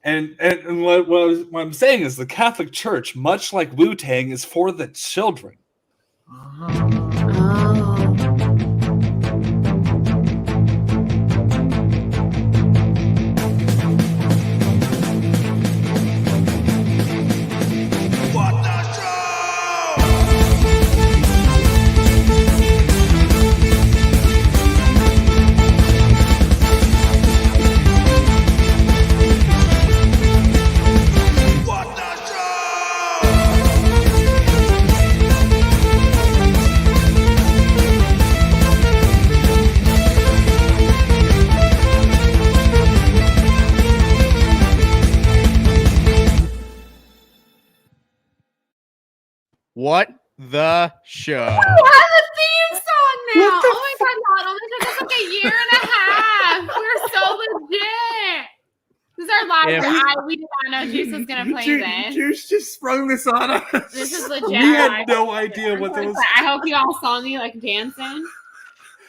And what I'm saying is the Catholic Church, much like Wu-Tang, is for the children. What the show? We have a theme song now. Oh my god, it only took us like a year and a half. We're so legit. This is our live. We did not know Juice was gonna play this. Juice just sprung this on us. This is legit. We had no idea what that was. I hope you all saw me like dancing.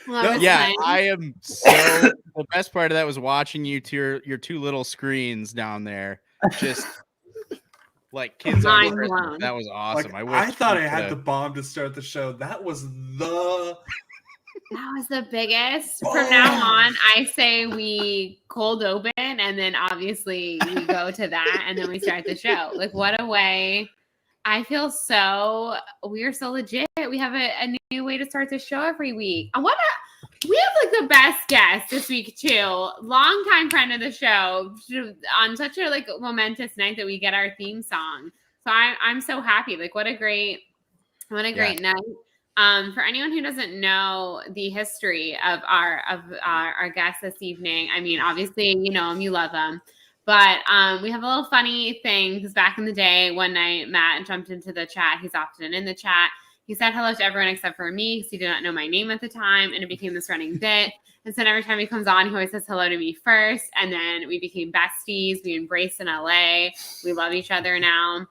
Yeah, I am so. The best part of that was watching you to your two little screens down there, just like kids on Christmas. That was awesome. Like, I thought I had the bomb to start the show. That was the biggest. From now on, I say we cold open, and then obviously we go to that, and then we start the show. Like, what a way! I feel we are so legit. We have a new way to start the show every week. We have like the best guest this week too. Longtime friend of the show on such a like momentous night that we get our theme song. So I'm so happy. Like what a great night. For anyone who doesn't know the history of our guest this evening, I mean, obviously you know him, you love him. But we have a little funny thing because back in the day, one night Matt jumped into the chat. He's often in the chat. He said hello to everyone except for me because he did not know my name at the time, and it became this running bit. And so every time he comes on, he always says hello to me first, and then we became besties. We embraced in LA. We love each other now.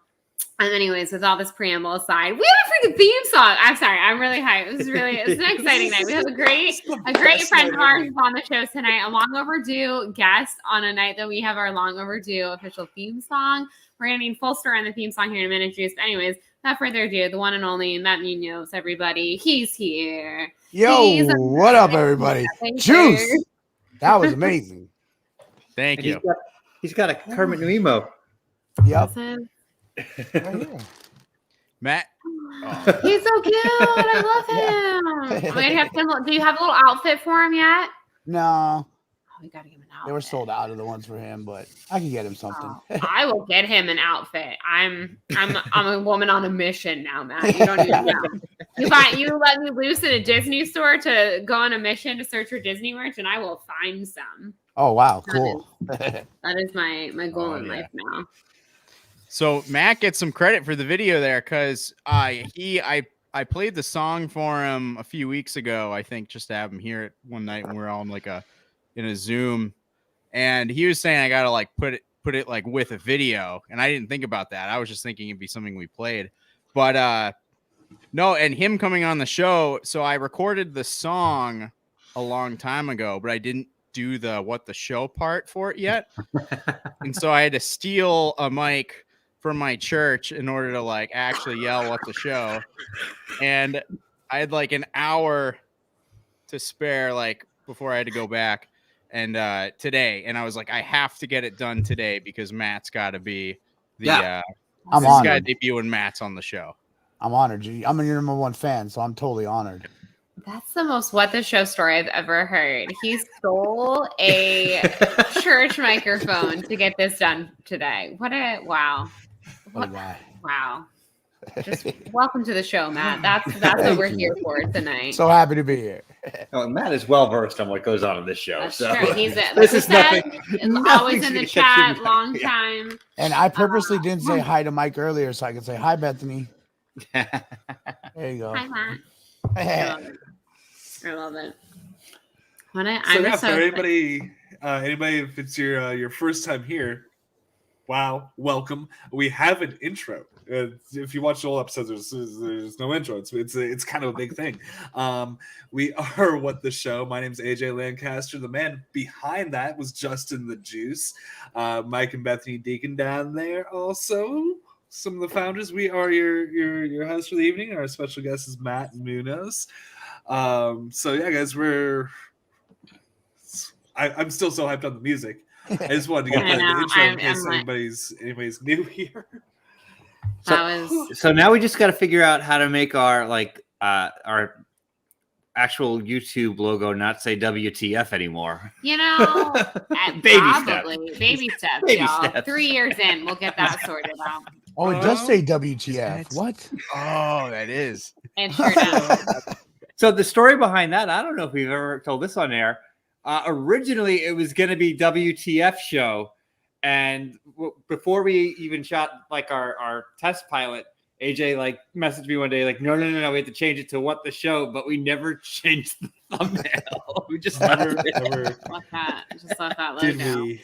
And anyways, with all this preamble aside, we have a freaking theme song. I'm sorry, I'm really hyped. It's an exciting night. We have a great friend of ours on the show tonight, a long overdue guest on a night that we have our long overdue official theme song. We're gonna need full story on the theme song here in a minute, Juice. But anyways, without further ado, the one and only Matt Munoz, everybody. He's here. Yo, what up, everybody? Juice. That was amazing. Thank you. He's got a Kermit Nemo. Yep. Right Matt. Oh. He's so cute. I love him. Do you have a little outfit for him yet? No. We gotta give him an outfit. They were sold out of the ones for him, but I can get him something. I will get him an outfit. I'm a woman on a mission now, Matt. You don't even know. You let me loose in a Disney store to go on a mission to search for Disney merch, and I will find some. Oh wow, cool. That is my goal in life now. So Matt gets some credit for the video there because I played the song for him a few weeks ago. I think just to have him hear it one night when we were all in a Zoom, and he was saying I gotta like put it like with a video, and I didn't think about that. I was just thinking it'd be something we played, but no. And him coming on the show, so I recorded the song a long time ago, but I didn't do the what the show part for it yet, and so I had to steal a mic from my church in order to like actually yell what the show, and I had like an hour to spare like before I had to go back. And today, and I was like, I have to get it done today because Matt's got to be the. I'm this honored. guy debuting Matt's on the show. I'm honored, G. I'm your number one fan, so I'm totally honored. That's the most what the show story I've ever heard. He stole a church microphone to get this done today. What a wow! What a guy! Wow! Just welcome to the show, Matt. That's what we're here for tonight. So happy to be here. Oh, Matt is well versed on what goes on in this show. That's so true. He's this is nothing. Always in the chat, long time. And I purposely didn't say hi to Mike earlier so I could say hi, Bethany. There you go. Hi, Matt. I love it. For anybody, if it's your first time here, Wow, welcome. We have an intro. If you watch the whole episode, there's no intro. It's kind of a big thing. We are What the Show. My name's AJ Lancaster. The man behind that was Justin the Juice. Mike and Bethany Deacon down there also. Some of the founders. We are your host for the evening. Our special guest is Matt Munoz. So yeah, guys, I'm still so hyped on the music. I just wanted to get the intro in case anybody's new here. So now we just got to figure out how to make our actual YouTube logo not say WTF anymore. Baby steps, y'all. 3 years in, we'll get that sorted out. Oh, it does say WTF. What? Oh, that is. It sure does. So the story behind that, I don't know if we've ever told this on air. Originally, it was going to be WTF show, and before we even shot like our test pilot, AJ messaged me one day no, we have to change it to What the Show, but we never changed the thumbnail. We just never left that logo.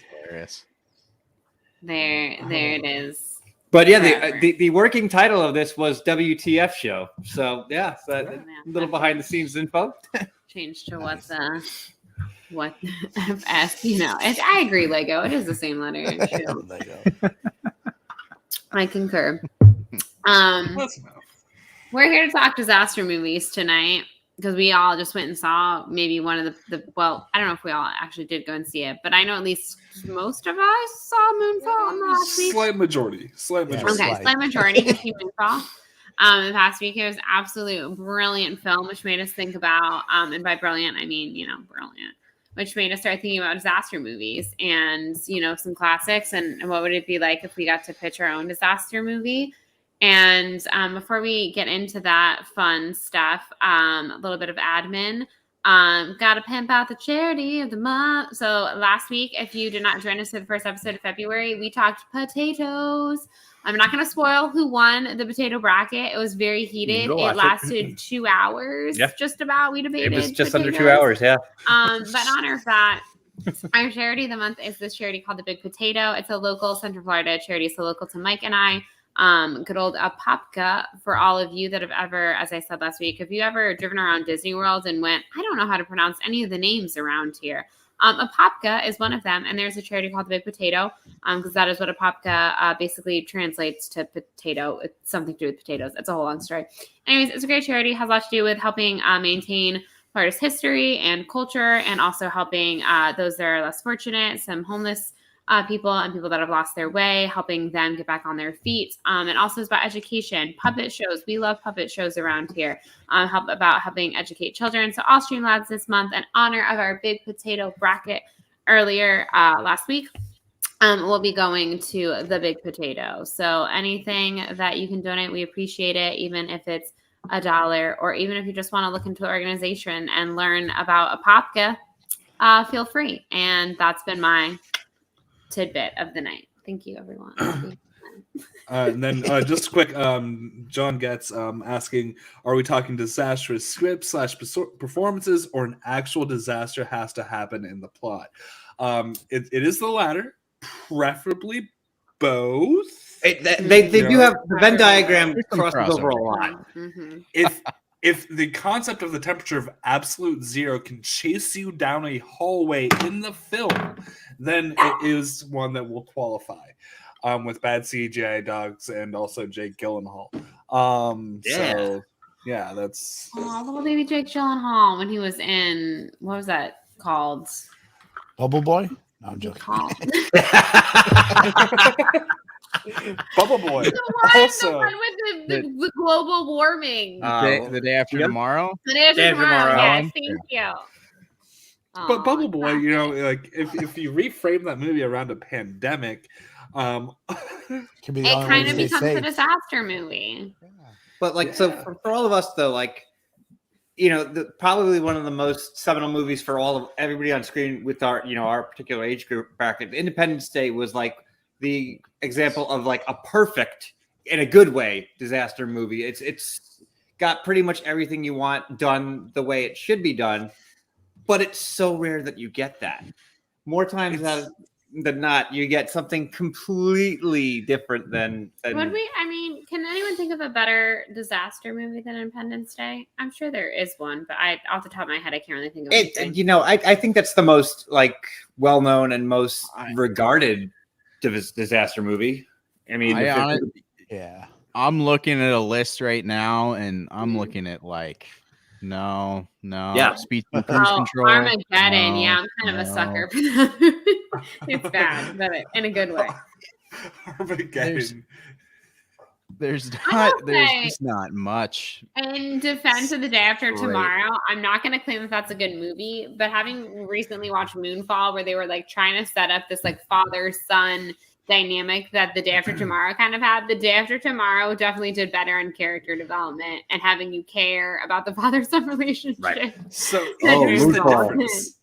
There it is. But yeah, the working title of this was WTF show. So yeah, a little behind the scenes info. Changed to what FS, I agree, Lego. It is the same letter. Lego. I concur. That's enough. We're here to talk disaster movies tonight because we all just went and saw maybe one of the I don't know if we all actually did go and see it, but I know at least most of us saw Moonfall in the last week. Slight majority. Okay, slight majority to see Moonfall. In the past week, it was absolute brilliant film, which made us think about, and by brilliant, I mean, brilliant, which made us start thinking about disaster movies and, some classics and what would it be like if we got to pitch our own disaster movie. And before we get into that fun stuff, a little bit of admin. Got to pimp out the charity of the month. So last week, if you did not join us for the first episode of February, we talked potatoes. I'm not going to spoil who won the potato bracket. It was very heated. It lasted 2 hours, just about. We debated. It was just potatoes. under 2 hours, yeah. But in honor of that, our charity of the month is this charity called the Big Potato. It's a local Central Florida charity, so local to Mike and I. Good old Apopka for all of you that have ever, as I said last week, if you ever driven around Disney World and went, I don't know how to pronounce any of the names around here. Apopka is one of them, and there's a charity called the Big Potato, because that is what Apopka basically translates to potato. It's something to do with potatoes. It's a whole long story. Anyways, it's a great charity. It has a lot to do with helping maintain Florida's history and culture, and also helping those that are less fortunate, some homeless people and people that have lost their way, helping them get back on their feet. And also it's about education, puppet shows. We love puppet shows around here. Helping educate children. So all Streamlabs this month in honor of our Big Potato bracket earlier last week. We'll be going to the Big Potato. So anything that you can donate, we appreciate it, even if it's $1, or even if you just want to look into the organization and learn about Apopka, feel free. And that's been my tidbit of the night. Thank you, everyone. And then just quick, John Getz asking, are we talking disastrous scripts / performances, or an actual disaster has to happen in the plot? It is the latter, preferably both. They do have the Venn diagram crosses over a lot. Mm-hmm. If the concept of the temperature of absolute zero can chase you down a hallway in the film, then it is one that will qualify. With bad CGI dogs and also Jake Gyllenhaal. So yeah, that's little baby Jake Gyllenhaal when he was in, what was that called? Bubble Boy? No, I'm joking. Bubble Boy. The one with the global warming. The day after tomorrow. The day after tomorrow. Yes, thank you. But Bubble Boy, if you reframe that movie around a pandemic, it kind of becomes a disaster movie. But so for all of us though, probably one of the most seminal movies for everybody on screen with our particular age group bracket, Independence Day was the example of a perfect, in a good way, disaster movie. It's got pretty much everything you want done the way it should be done, but it's so rare that you get that. More times than not, you get something completely different than Would we? I mean, can anyone think of a better disaster movie than Independence Day? I'm sure there is one, but off the top of my head, I can't really think of anything. You know, I think that's the most like well-known and most regarded disaster movie. I mean, Yeah. I'm looking at a list right now, and I'm looking at like, no, Yeah. Speed and Cruise Control. Armageddon. No, Yeah, I'm kind of a no. sucker for that. It's bad, but in a good way. Armageddon. There's I not. will There's say- just not much. In defense of The Day After Great. Tomorrow, I'm not going to claim that that's a good movie, but having recently watched Moonfall, where they were like trying to set up this like father-son dynamic that The Day After Tomorrow kind of had, The Day After Tomorrow definitely did better in character development and having you care about the father-son relationship. Right. So Oh, here's the Moonfall. difference.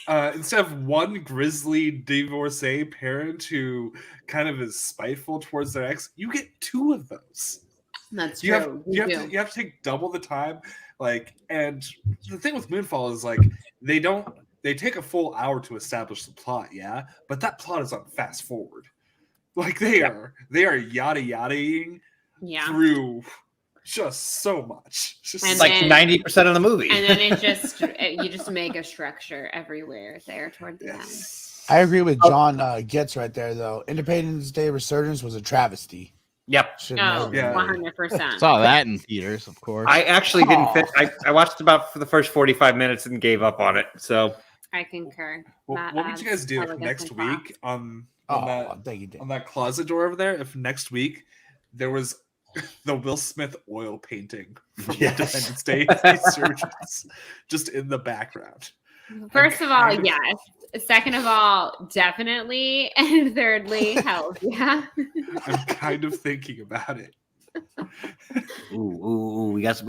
Instead of one grisly divorcee parent who kind of is spiteful towards their ex, you get two of those. That's You true. have you have to take double the time. Like, and the thing with Moonfall is like they take a full hour to establish the plot, yeah, but that plot is on fast forward. Like they are yada yadaing Yeah. through just so much. Just And It's like then- 90% of the movie. And then you just make a structure everywhere there toward the end. yes. I agree with John Getz right there, though. Independence Day Resurgence was a travesty. Yep. Should Oh, never Yeah. been made. 100%. Saw that in theaters, of course. I actually didn't Aw. fit. I watched about for the first 45 minutes and gave up on it. So I concur. Well, That what would you adds guys do if elegance next and class. week on Oh, thank you, Dan. that closet door over there, if next week there was the Will Smith oil painting from Yes. Independence Day Resurgence just in the background? First of all, kind of- yes. Second of all, definitely. And thirdly, hell yeah. I'm kind of thinking about it. ooh, we got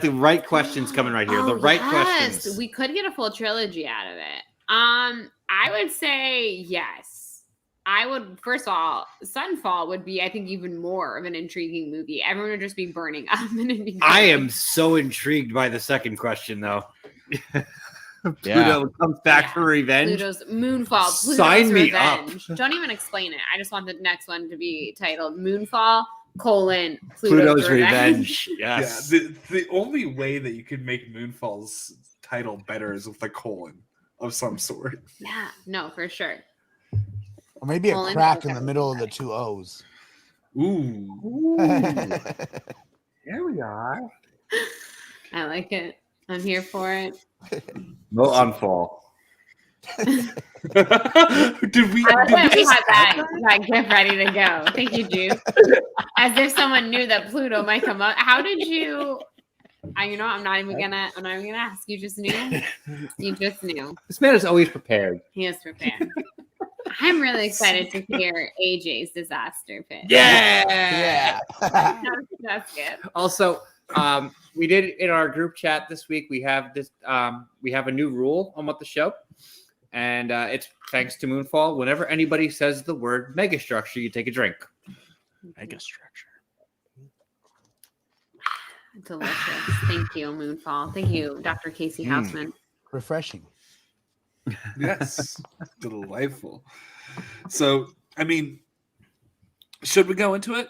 the right questions coming right here. The Oh, right yes. questions. We could get a full trilogy out of it. I would say yes. I would, first of all, Sunfall would be, I think, even more of an intriguing movie. Everyone would just be burning up. And it'd be I great. am so intrigued by the second question, though. Yeah. Pluto comes back Yeah. for revenge. Pluto's Moonfall. Pluto's Sign me up. Revenge. Don't even explain it. I just want the next one to be titled Moonfall, Pluto's Pluto's Revenge. revenge. Yes. Yeah, the only way that you could make Moonfall's title better is with a colon of some sort. Yeah, no, for sure. Or maybe a Colin crack in Firth. the middle of the two O's. Ooh. There we are. I like it. I'm here for it. No unfall. Did we? I like Did that we we just had that gift ready to go. Thank you, Juice. As if someone knew that Pluto might come up. How did you? You know, I'm not even gonna ask. You just knew. You just knew. This man is always prepared. He is prepared. I'm really excited to hear AJ's disaster pitch. Yeah. That's good. Also, we did in our group chat this week. We have this. We have a new rule on what the show, and it's thanks to Moonfall. Whenever anybody says the word megastructure, you take a drink. Megastructure. Delicious. Thank you, Moonfall. Thank you, Dr. Casey Houseman. Refreshing. Yes, delightful. So, I mean, should we go into it?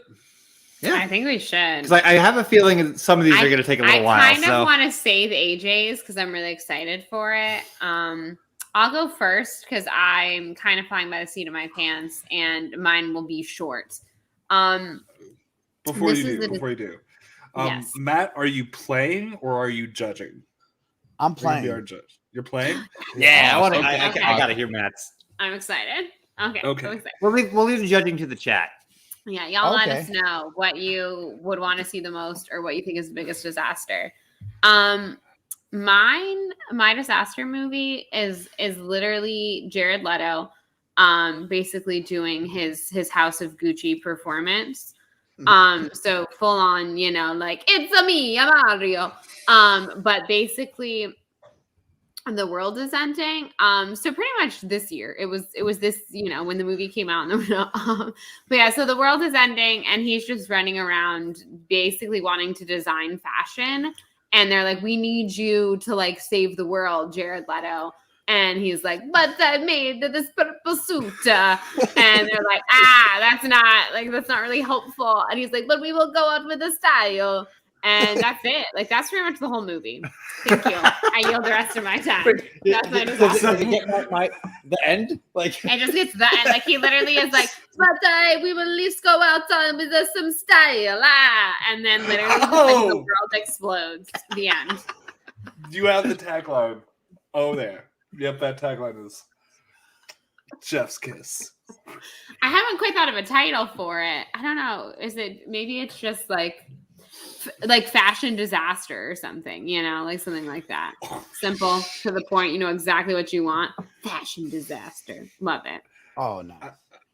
I think we should. Because I have a feeling that some of these are going to take a little while. I kind So of want to save AJ's because I'm really excited for it. I'll go first because I'm kind of flying by the seat of my pants, and mine will be short. Before This you is do, Yes. Matt, are you playing or are you judging? I'm You're gonna be our playing. judge. You're playing. yeah, I want to. Okay. I got to hear Matt's. I'm excited. Okay. Okay. I'm excited. We'll leave the judging to the chat. Yeah, y'all let us Okay. know what you would want to see the most or what you think is the biggest disaster. My disaster movie is literally Jared Leto basically doing his House of Gucci performance. So full on, you know, like it's a me, I'm Mario. But basically the world is ending. So pretty much this year, it was this, you know, when the movie came out. But yeah, so the world is ending, and he's just running around, basically wanting to design fashion. And they're like, "We need you to like save the world, Jared Leto." And he's like, but I made this purple suit. And they're like, that's not really hopeful. And he's like, but we will go out with a style. And that's it. Like, that's pretty much the whole movie. Thank you. I yield the rest of my time. That's my Does it get the end? Like, it just gets the end. Like, he literally is like, but we will at least go out with some style. And then literally the world explodes. The end. You have the tagline. Oh, there. Yep, that tagline is Chef's Kiss. I haven't quite thought of a title for it. I don't know. Maybe it's just like fashion disaster or something, like something like that. Simple, to the point, you know exactly what you want. Fashion disaster. Love it. Oh, no.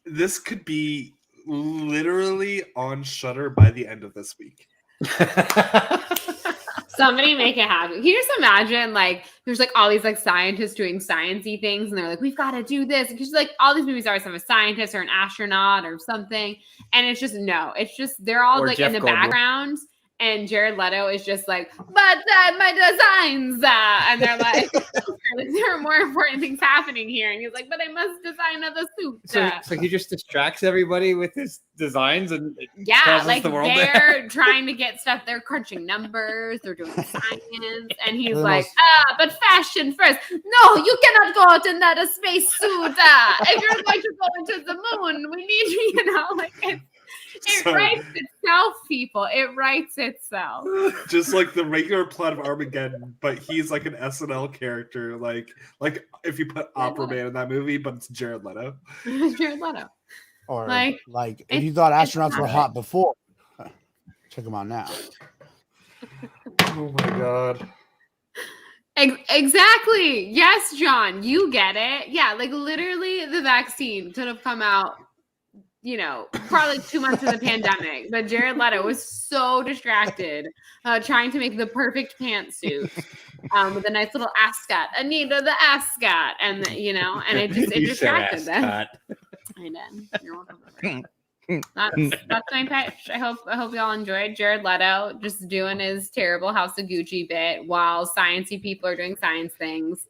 This could be literally on Shudder by the end of this week. Somebody make it happen. Can you just imagine, there's all these scientists doing sciencey things, and they're like, we've got to do this. Because all these movies always have a scientist or an astronaut or something, and it's just they're all in the background. And Jared Leto is just like, but my designs, and they're like, there are more important things happening here. And he's like, but I must design the suit. So he just distracts everybody with his designs and the world they're trying to get stuff. They're crunching numbers. They're doing science, and he's like, but fashion first. No, you cannot go out in that space suit. If you're going to go into the moon, we need It writes itself, people. It writes itself. Just like the regular plot of Armageddon, but he's like an SNL character. Like if you put Opera Man in that movie, but it's Jared Leto. Jared Leto. Or if you thought astronauts were hot before, check them out now. Oh my God. Exactly. Yes, John, you get it. Yeah, literally the vaccine could have come out, probably 2 months of the pandemic. But Jared Leto was so distracted trying to make the perfect pantsuit with a nice little ascot. Anita the ascot. And, and it distracted them. I did. You're welcome. That's my pitch. I hope y'all enjoyed Jared Leto just doing his terrible House of Gucci bit while sciencey people are doing science things.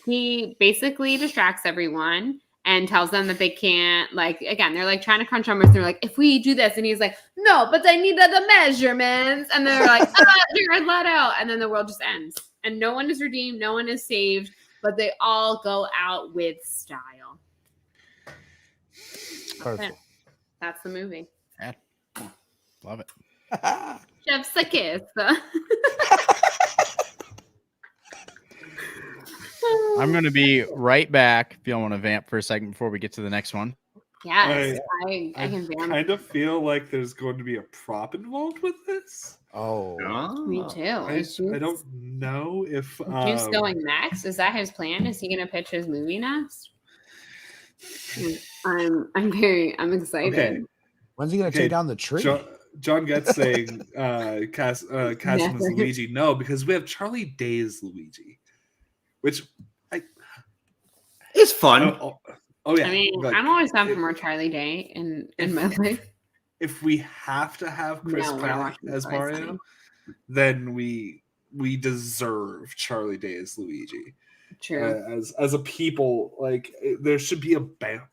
He basically distracts everyone and tells them that they can't, they're trying to crunch numbers. And they're like, if we do this, and he's like, no, but I need the measurements. And they're like, Jared Leto. And then the world just ends. And no one is redeemed. No one is saved. But they all go out with style. Perfect. Yeah, that's the movie. Yeah. Love it. Chef's a kiss. I'm going to be right back if you don't want to vamp for a second before we get to the next one. Yes, I can vamp. I kind of feel like there's going to be a prop involved with this. Oh. Me too. I don't know if Juice going next. Is that his plan? Is he going to pitch his movie next? I'm excited. Okay. When's he going to take down the tree? John Getz saying cast him as Luigi. No, because we have Charlie Day's Luigi, which it's fun. Oh yeah. I mean, I'm always down for more Charlie Day in my life. If we have to have Chris Pratt as Mario, then we deserve Charlie Day as Luigi. True. As a people, there should be a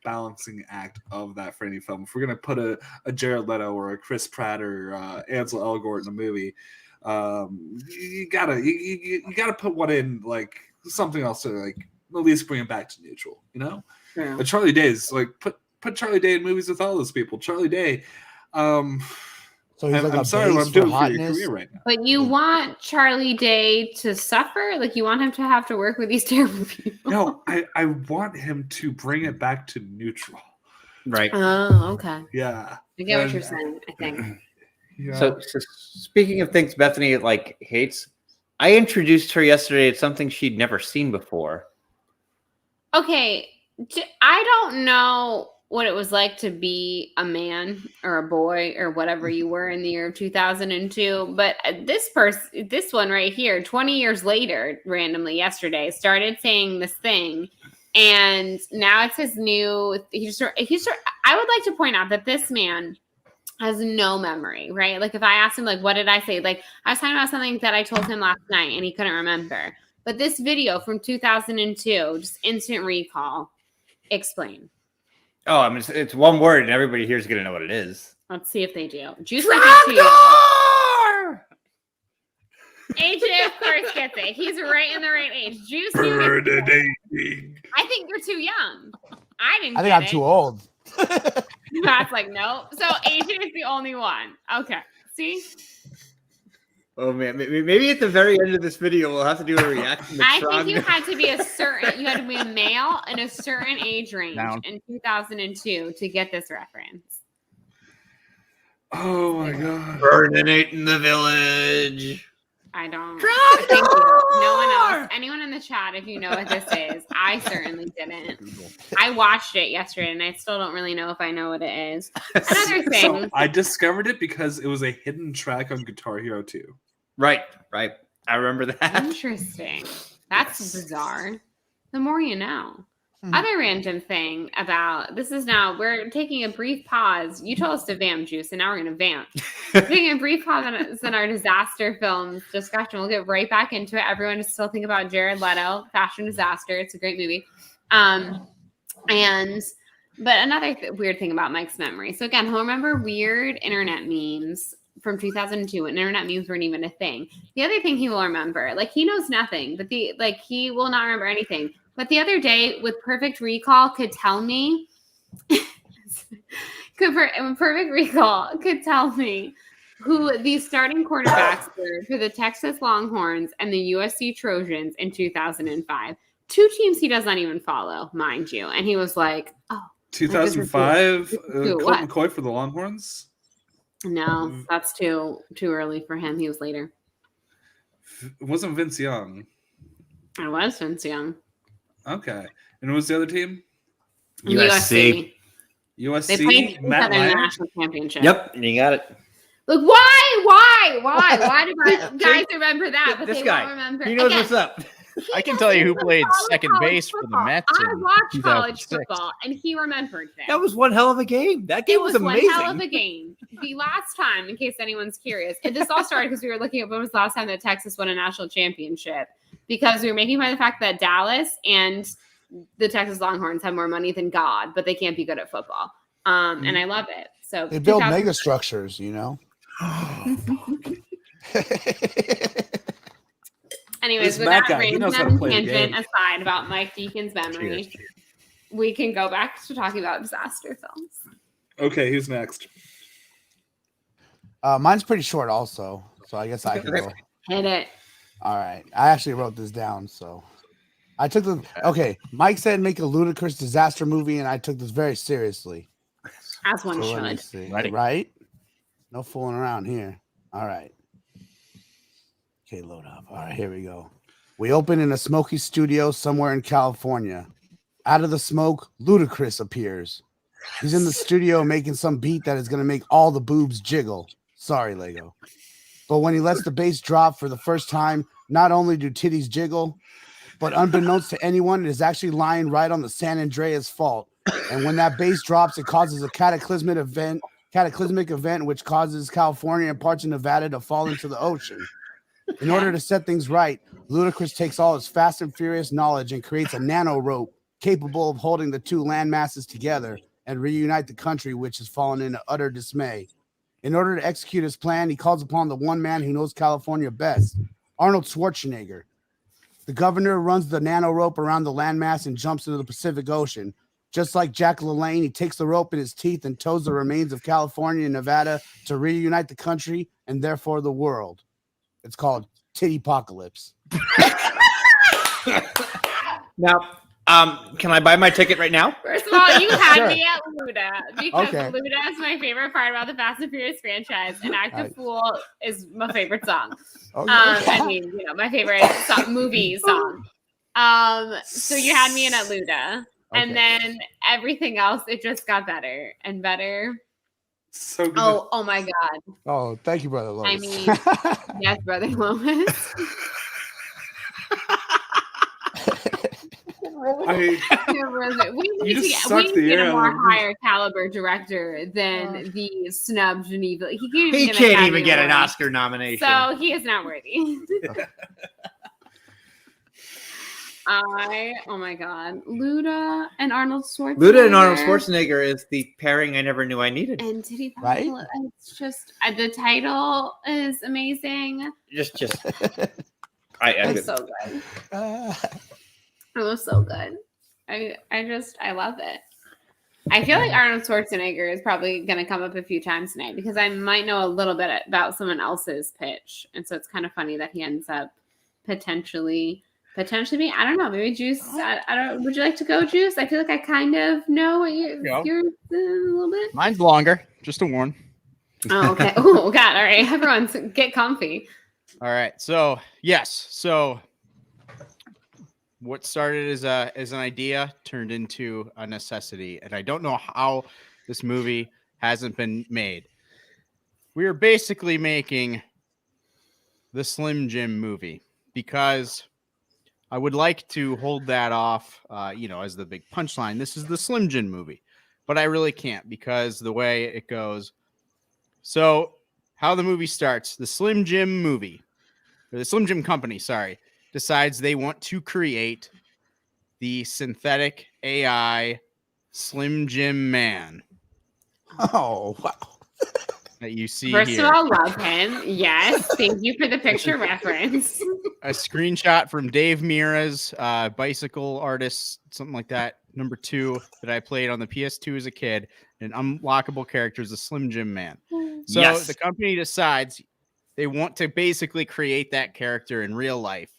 balancing act of that for any film. If we're gonna put a Jared Leto or a Chris Pratt or Ansel Elgort in a movie, you gotta put one in something else to at least bring it back to neutral. True. But Charlie Day is put Charlie Day in movies with all those people. Charlie Day. So he's I'm sorry what I'm doing for your career right now. But you want Charlie Day to suffer? You want him to have to work with these terrible people? No, I want him to bring it back to neutral. Right. Oh, okay. Yeah. I get what you're saying, I think. Yeah. So speaking of things Bethany hates, I introduced her yesterday to something she'd never seen before. Okay. I don't know what it was like to be a man or a boy or whatever you were in the year of 2002. But this one right here, 20 years later, randomly yesterday, started saying this thing. And now it's his new, I would like to point out that this man has no memory, right? If I asked him, what did I say? I was talking about something that I told him last night and he couldn't remember. But this video from 2002, just instant recall. Explain. Oh, I mean, it's one word, and everybody here is going to know what it is. Let's see if they do. Juice Tractor! AJ, of course, gets it. He's right in the right age. Juice, you get it. I think you're too young. I didn't. I think I'm too old. That's like nope. So AJ is the only one. Okay. See. Oh man, maybe at the very end of this video we'll have to do a reaction. I think you had to be you had to be a male in a certain age range in 2002 to get this reference. Oh my god. Burning in the village. I don't. Thank you. No one else. Anyone in the chat, if you know what this is. I certainly didn't. I watched it yesterday, and I still don't really know if I know what it is. Another thing. So I discovered it because it was a hidden track on Guitar Hero 2. Right. I remember that. Interesting. That's bizarre. The more you know. Other random thing about this is now we're taking a brief pause. You told us to vamp, Juice, and now we're going to vamp. Taking a brief pause in our disaster films discussion. We'll get right back into it. Everyone is still think about Jared Leto, Fashion Disaster. It's a great movie. But another weird thing about Mike's memory. So again, he'll remember weird internet memes from 2002 when internet memes weren't even a thing. The other thing he will remember, like he knows nothing, but he will not remember anything. But the other day, with perfect recall, could tell me, perfect recall could tell me who the starting quarterbacks were for the Texas Longhorns and the USC Trojans in 2005. Two teams he does not even follow, mind you. And he was like, "Oh, 2005, Colt McCoy for the Longhorns." No, that's too early for him. He was later. It wasn't Vince Young. It was Vince Young. Okay. And who was the other team? USC. They played Matt in the Lyon? national championship. Yep, you got it. Look, why? Why do guys remember that? But This they guy, won't remember. he knows Again, what's up. I can tell you who played second college base for the football. Mets. I in watched college 2006. football, and he remembered that. That was one hell of a game. That game was amazing. One hell of a game. The last time, in case anyone's curious, and this all started because we were looking at when was the last time that Texas won a national championship, because we were making fun of the fact that Dallas and the Texas Longhorns have more money than God, but they can't be good at football. And I love it. So They build megastructures, you know. Anyways, This with Matt that guy, he knows how to random play the tangent game. aside about Mike Deacon's memory, we can go back to talking about disaster films. Okay, who's next? Mine's pretty short also, so I guess I can go. Hit it. All right. I actually wrote this down, so I took the okay. Mike said make a ludicrous disaster movie, and I took this very seriously. As one So let me should. see. Ready. Right? No fooling around here. All right. Okay, load up. All right, here we go. We open in a smoky studio somewhere in California. Out of the smoke, Ludacris appears. He's in the studio making some beat that is going to make all the boobs jiggle. Sorry, Lego. But when he lets the bass drop for the first time, not only do titties jiggle, but unbeknownst to anyone, it is actually lying right on the San Andreas fault. And when that bass drops, it causes a cataclysmic event which causes California and parts of Nevada to fall into the ocean. In order to set things right, Ludacris takes all his Fast and Furious knowledge and creates a nano rope capable of holding the two land masses together and reunite the country, which has fallen into utter dismay. In order to execute his plan, he calls upon the one man who knows California best, Arnold Schwarzenegger. The governor runs the nano rope around the landmass and jumps into the Pacific Ocean. Just like Jack LaLanne, he takes the rope in his teeth and tows the remains of California and Nevada to reunite the country and therefore the world. It's called Titty-pocalypse. Now, can I buy my ticket right now? First of all, you had Sure. me at Luda because Okay. Luda is my favorite part about the Fast and Furious franchise, and Act of Fool is my favorite song. I mean, you know, my favorite movie song. So you had me in at Luda, and then everything else, it just got better and better. So good. Oh my God! Oh, thank you, brother Lois. I mean, yes, brother Lois. We need to just sucked the get air a out more of me. higher caliber director than the snub Geneva. He can't even get an Oscar nomination. So he is not worthy. Oh my god, Luda and Arnold Schwarzenegger. Luda and Arnold Schwarzenegger is the pairing I never knew I needed. And Titty Right? Papa. It's just the title is amazing. Just It's so good. It was so good. I love it. I feel like Arnold Schwarzenegger is probably going to come up a few times tonight because I might know a little bit about someone else's pitch, and so it's kind of funny that he ends up potentially being. I don't know. Maybe Juice. I don't. Would you like to go, Juice? I feel like I kind of know what you're a little bit. Mine's longer. Just to warn. Oh, okay. Oh God. All right, everyone, get comfy. All right. So yes. So what started as an idea turned into a necessity, and I don't know how this movie hasn't been made. We are basically making the Slim Jim movie because I would like to hold that off, as the big punchline. This is the Slim Jim movie, but I really can't because the way it goes. So how the movie starts, the Slim Jim movie, or the Slim Jim company, decides they want to create the synthetic AI Slim Jim Man Oh, wow. that you see First here. of all, love him. Yes. Thank you for the picture reference. A screenshot from Dave Mira's bicycle artist, something like that, number 2 that I played on the PS2 as a kid. An unlockable character is the Slim Jim Man. So Yes. the company decides they want to basically create that character in real life.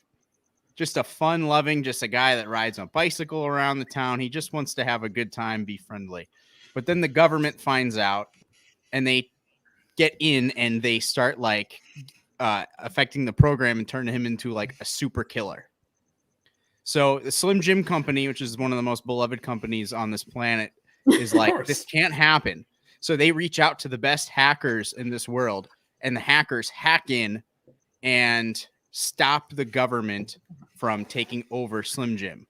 Just a fun-loving, just a guy that rides on a bicycle around the town. He just wants to have a good time, be friendly. But then the government finds out, and they get in, and they start affecting the program and turn him into like a super killer. So the Slim Jim Company, which is one of the most beloved companies on this planet, is like, this can't happen. So they reach out to the best hackers in this world, and the hackers hack in and stop the government from taking over Slim Jim.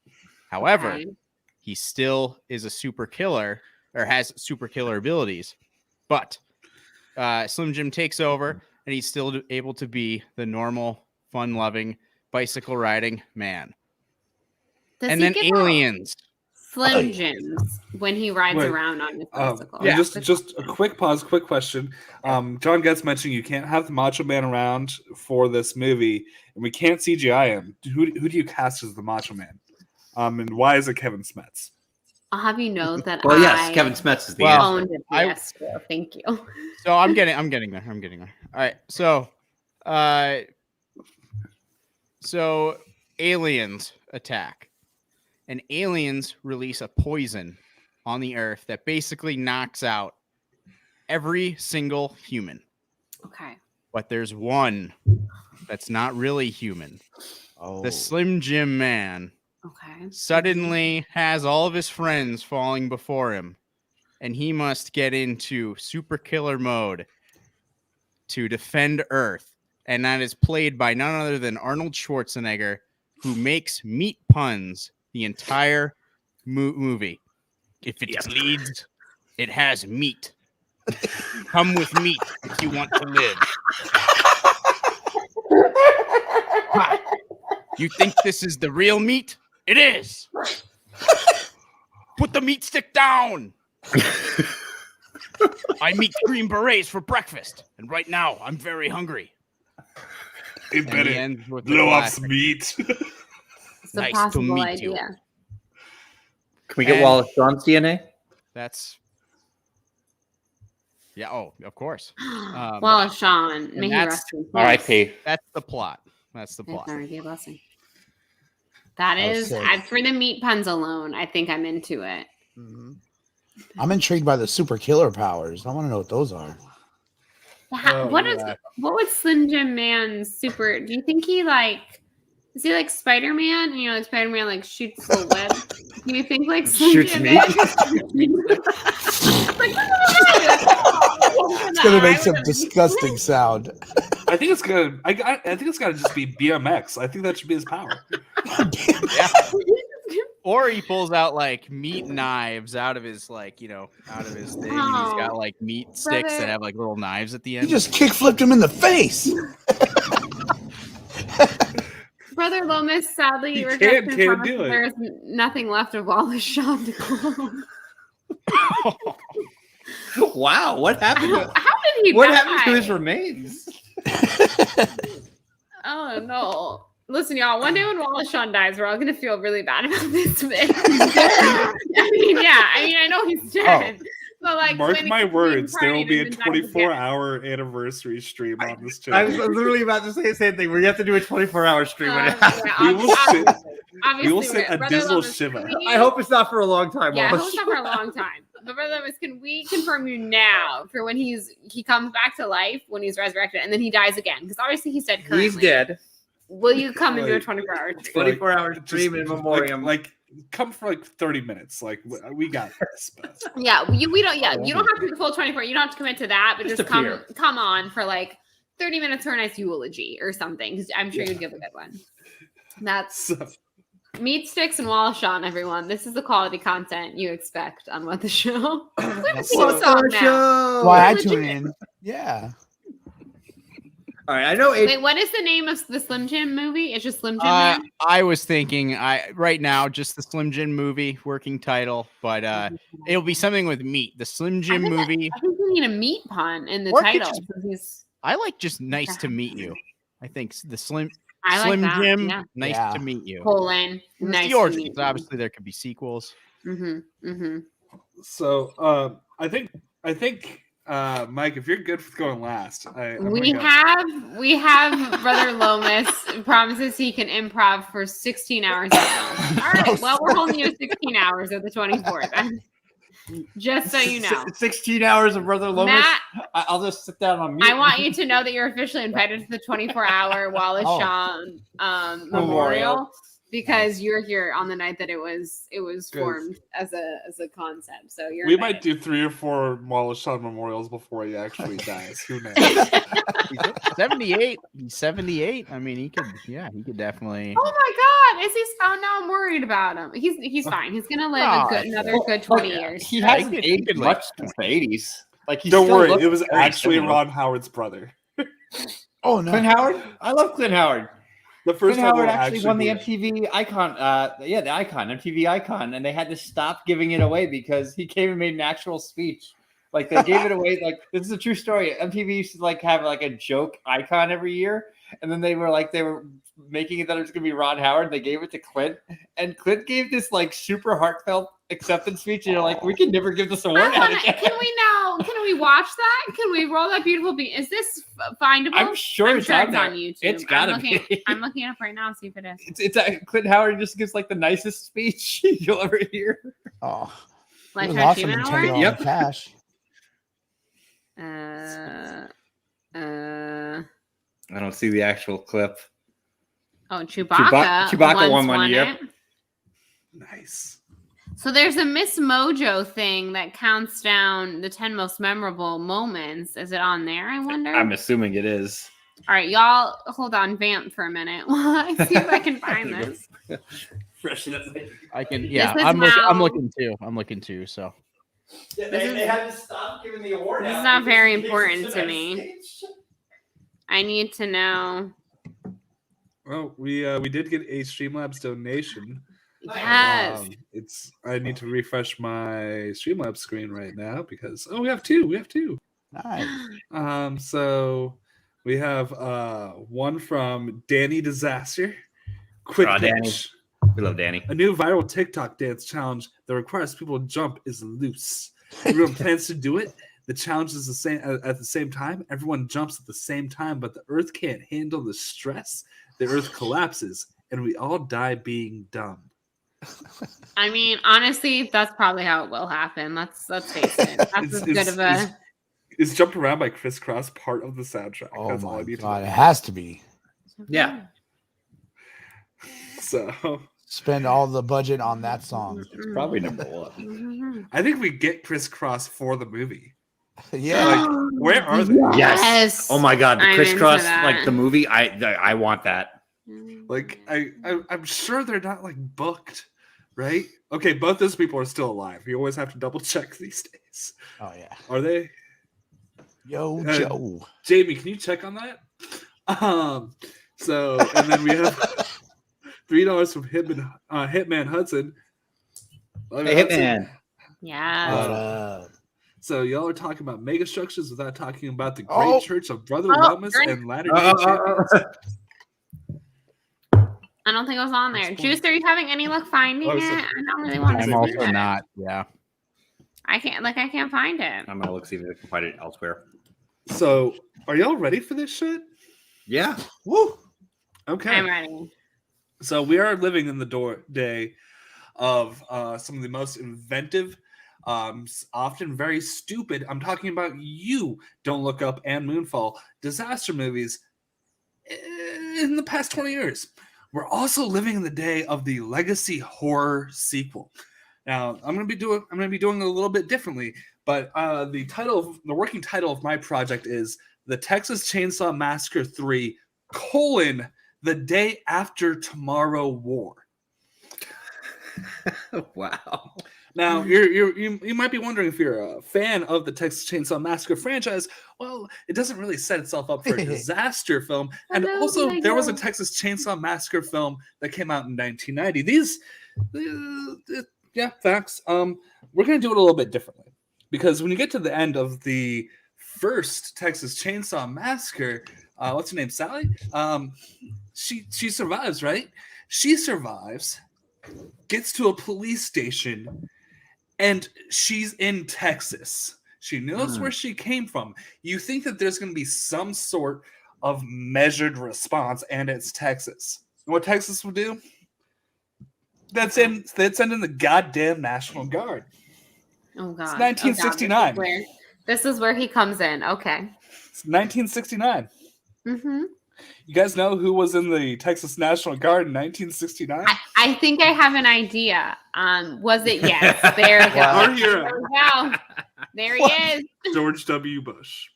However, Okay. he still is a super killer or has super killer abilities, but Slim Jim takes over and he's still able to be the normal, fun-loving, bicycle-riding man. Does And he then get aliens. Slim Jims when he rides Wait, around on his bicycle? yeah. Just a quick pause, quick question. John Getz mentioned you can't have the Macho Man around for this movie, and we can't CGI him. Who do you cast as the Macho Man? And why is it Kevin Smets? I'll have you know that Well, yes, Kevin Smets is the Well, answer. owned a PS2. Thank you. So I'm getting there. All right. So aliens attack, and aliens release a poison on the earth that basically knocks out every single human. Okay. But there's one that's not really human. Oh. The Slim Jim Man Okay. suddenly has all of his friends falling before him, and he must get into super killer mode to defend Earth. And that is played by none other than Arnold Schwarzenegger, who makes meat puns the entire movie. If it bleeds, it has meat. Come with meat if you want to live. Ha! You think this is the real meat? It is. Put the meat stick down. I eat Green Berets for breakfast, and right now I'm very hungry. It And better he ends with the blow off classic, some meat. It's a Nice to possible meet you. idea. Can we get And- Wallace Shawn's DNA? That's yeah. Oh, of course. Well, Sean, may he that's- rest in peace. R.I.P. That's the plot. That's the May plot. God be a blessing. That Oh, is, sick. for the meat puns alone, I think I'm into it. Mhm. I'm intrigued by the super killer powers. I want to know what those are. What would Slim Jim Man's super? Do you think he is he like Spider Man? You know, like Spider Man like shoots the web. Do you think like Slim Shoots Jim meat? Man? It's gonna make some disgusting sound. I think it's gonna. I think it's gotta just be BMX. I think that should be his power. Yeah. Or he pulls out like meat knives out of his out of his thing. And he's got like meat sticks that Brother. have like little knives at the You end. just kick flipped him in the face. Brother, Brother Lomas sadly He regrets can't his do promise it. that there's nothing left of Wallace Shawn to clone. Wow, what happened? How did he What die? happened to his remains? Oh no. Listen, y'all, one day when Wallace Shawn dies, we're all gonna feel really bad about this man. I know he's dead. But like, Mark when my he's words, there will be a reincarnated and then dies 24-hour anniversary stream on this I was channel. literally about to say the same thing. We have to do a 24-hour stream. again. We will sit- obviously, We will sit a Brother dismal Lomas, shiva. can we- I hope it's not for a long time. Yeah, I hope Wallace. it's not for a long time. But Brother Lomas, can we confirm you now for when he comes back to life, when he's resurrected, and then he dies again? Because obviously he's dead currently. He's dead. Will you come and do a Like, 24-hour stream? 24-hour Just, stream in memoriam. Like, come for like 30 minutes. Like, we got this. But Yeah, we don't. Yeah, you don't have to do the full 24. You don't have to commit to that, but Just just appear. come on for like 30 minutes for a nice eulogy or something. Because I'm sure you'd give a good one. That's so, Meat Sticks and Wallace Shawn, everyone. This is the quality content you expect on What the Show. We have a That's theme what song now. why I Legit. tune in. Yeah. All right, I know. Wait, what is the name of the Slim Jim movie? It's just Slim Jim. now? I was thinking, right now just the Slim Jim movie working title, but it'll be something with meat. The Slim Jim think that- movie. I think we need a meat pun in the Or it could title. just- because he's- I like just nice to meet you. I think the Slim I like Slim that. Jim, Yeah. nice Yeah. to meet you. Colon. It's Nice the to origins. meet you. Obviously, there could be sequels. so I think Mike, if you're good with going last, We have Brother Lomas promises he can improv for 16 hours. All right. Well, we're holding you 16 hours of the 24th. then. Just so you know. 16 hours of Brother Lomas. Matt, I'll just sit down on mute. I want you to know that you're officially invited to the 24-hour Wallace Oh. Shawn memorial Memorial. because you're here on the night that it was Good. formed as a concept. So you're We invited. might do 3 or 4 Wallace Shawn memorials before he actually dies. Who knows? 78. He's 78. I mean, he could definitely. Oh my God! Is he? Oh, now I'm worried about him. He's fine. He's gonna live another good 20 years. He Yeah, hasn't he could aged like- much since the 80s. Like, he Don't still worry, looks it was very actually similar. Ron Howard's brother. Oh no. Clint Howard. I love Clint Howard. The first Clint time Howard we'll actually won the be- MTV Icon. The Icon, MTV Icon, and they had to stop giving it away because he came and made an actual speech. Like, they gave it away. Like, this is a true story. MTV used to like have like a joke icon every year, and then they were making it that it was gonna be Ron Howard. They gave it to Clint, and Clint gave this like super heartfelt acceptance speech. And you're like, we can never give this award out again. Can we watch that? Can we roll that beautiful beat? Is this findable? I'm sure it's on there. YouTube. It's gotta I'm looking, be. I'm looking it up right now. See if it is. It's Clint Howard just gives like the nicest speech you'll ever hear. Oh, it Like was her awesome achievement in award? $10 Yep. cash. I don't see the actual clip. Oh, Chewbacca. Chewbacca once won one year. it. Nice. So there's a Miss Mojo thing that counts down the 10 most memorable moments. Is it on there? I wonder. I'm assuming it is. All right, y'all, hold on, vamp for a minute while I see if I can find this. I can. Yeah, is I'm now- looking too. So They had to stop giving the award. This is out not because very he gave important us to the me. stage. I need to know. Well, we did get a Streamlabs donation. Yes. I need to refresh my Streamlabs screen right now because we have two. Nice. So we have one from Danny Disaster. Quick Aw, Danny. pitch. We love Danny. A new viral TikTok dance challenge that requires people to jump is loose. Everyone plans to do it. The challenge is the same at the same time. Everyone jumps at the same time, but the Earth can't handle the stress. The Earth collapses, and we all die being dumb. I mean, honestly, that's probably how it will happen. Let's face it. That's as good of a. Is Jump Around by Criss Cross part of the soundtrack? Oh That's all I my need god, to it know. has to be. Yeah. So Spend all the budget on that song. It's probably number one. Mhm. I think we get Criss Cross for the movie. Yeah. Like, where are they? Yes. Oh my god, the I'm crisscross, into that. like the movie. I want that. Like, I'm sure they're not like booked, right? Okay, both those people are still alive. You always have to double check these days. Oh yeah. Are they? Yo, Uh, Joe. Jamie, can you check on that? So, and then we have $3 from Hitman Hudson. Love Hey, it, Hudson. Hitman. Yeah. But, So y'all are talking about Megastructures without talking about the Great Church of Brother Lomas drink. and Latter-day Champions. I don't think it was on there. That's Juice, are you having any luck finding Oh, it? so- I don't really want to I'm see also it. not. Yeah. I can't find it. I'm gonna look see if I can find it elsewhere. So are y'all ready for this shit? Yeah. woo. Okay. I'm ready. So we are living in the day of some of the most inventive, often very stupid. I'm talking about you, Don't Look Up and Moonfall, disaster movies in the past 20 years. We're also living in the day of the legacy horror sequel. Now, I'm gonna be doing it a little bit differently, but the working title of my project is The Texas Chainsaw Massacre 3: The Day After Tomorrow War. Wow. Now, you might be wondering if you're a fan of the Texas Chainsaw Massacre franchise. Well, it doesn't really set itself up for a disaster film. And Hello, also, there was a Lego. Texas Chainsaw Massacre film that came out in 1990. Yeah, facts. We're gonna do it a little bit differently because when you get to the end of the first Texas Chainsaw Massacre, what's her name, Sally? She survives, right? She survives, gets to a police station, and she's in Texas. She knows where she came from. You think that there's going to be some sort of measured response, and it's Texas. And what Texas will do? They'd send in the goddamn National Guard. Oh God. It's 1969. Oh, God. This is where he comes in. Okay. It's 1969. Mm-hmm. You guys know who was in the Texas National Guard in 1969? I think I have an idea. Was it? Yes. There we go. Our hero, There we go. There he is. George W. Bush.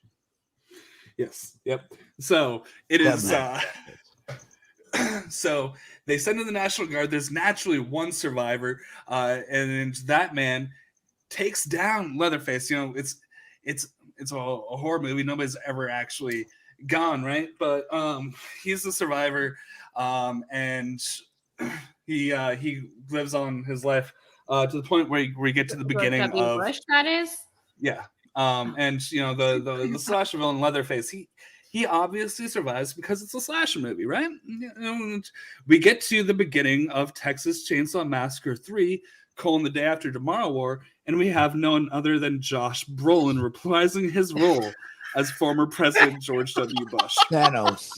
Yes. Yep. So it is. So they send in the National Guard. There's naturally one survivor, and that man takes down Leatherface. You know, it's a horror movie. Nobody's ever actually gone, right? But he's the survivor, and he lives on his life to the point where we get to the beginning George W. of Bush, that is. yeah. And you know the slasher villain Leatherface, he obviously survives because it's a slasher movie, right? And we get to the beginning of Texas Chainsaw Massacre 3: The Day After Tomorrow War, and we have none other than Josh Brolin reprising his role as former President George W. Bush. Thanos.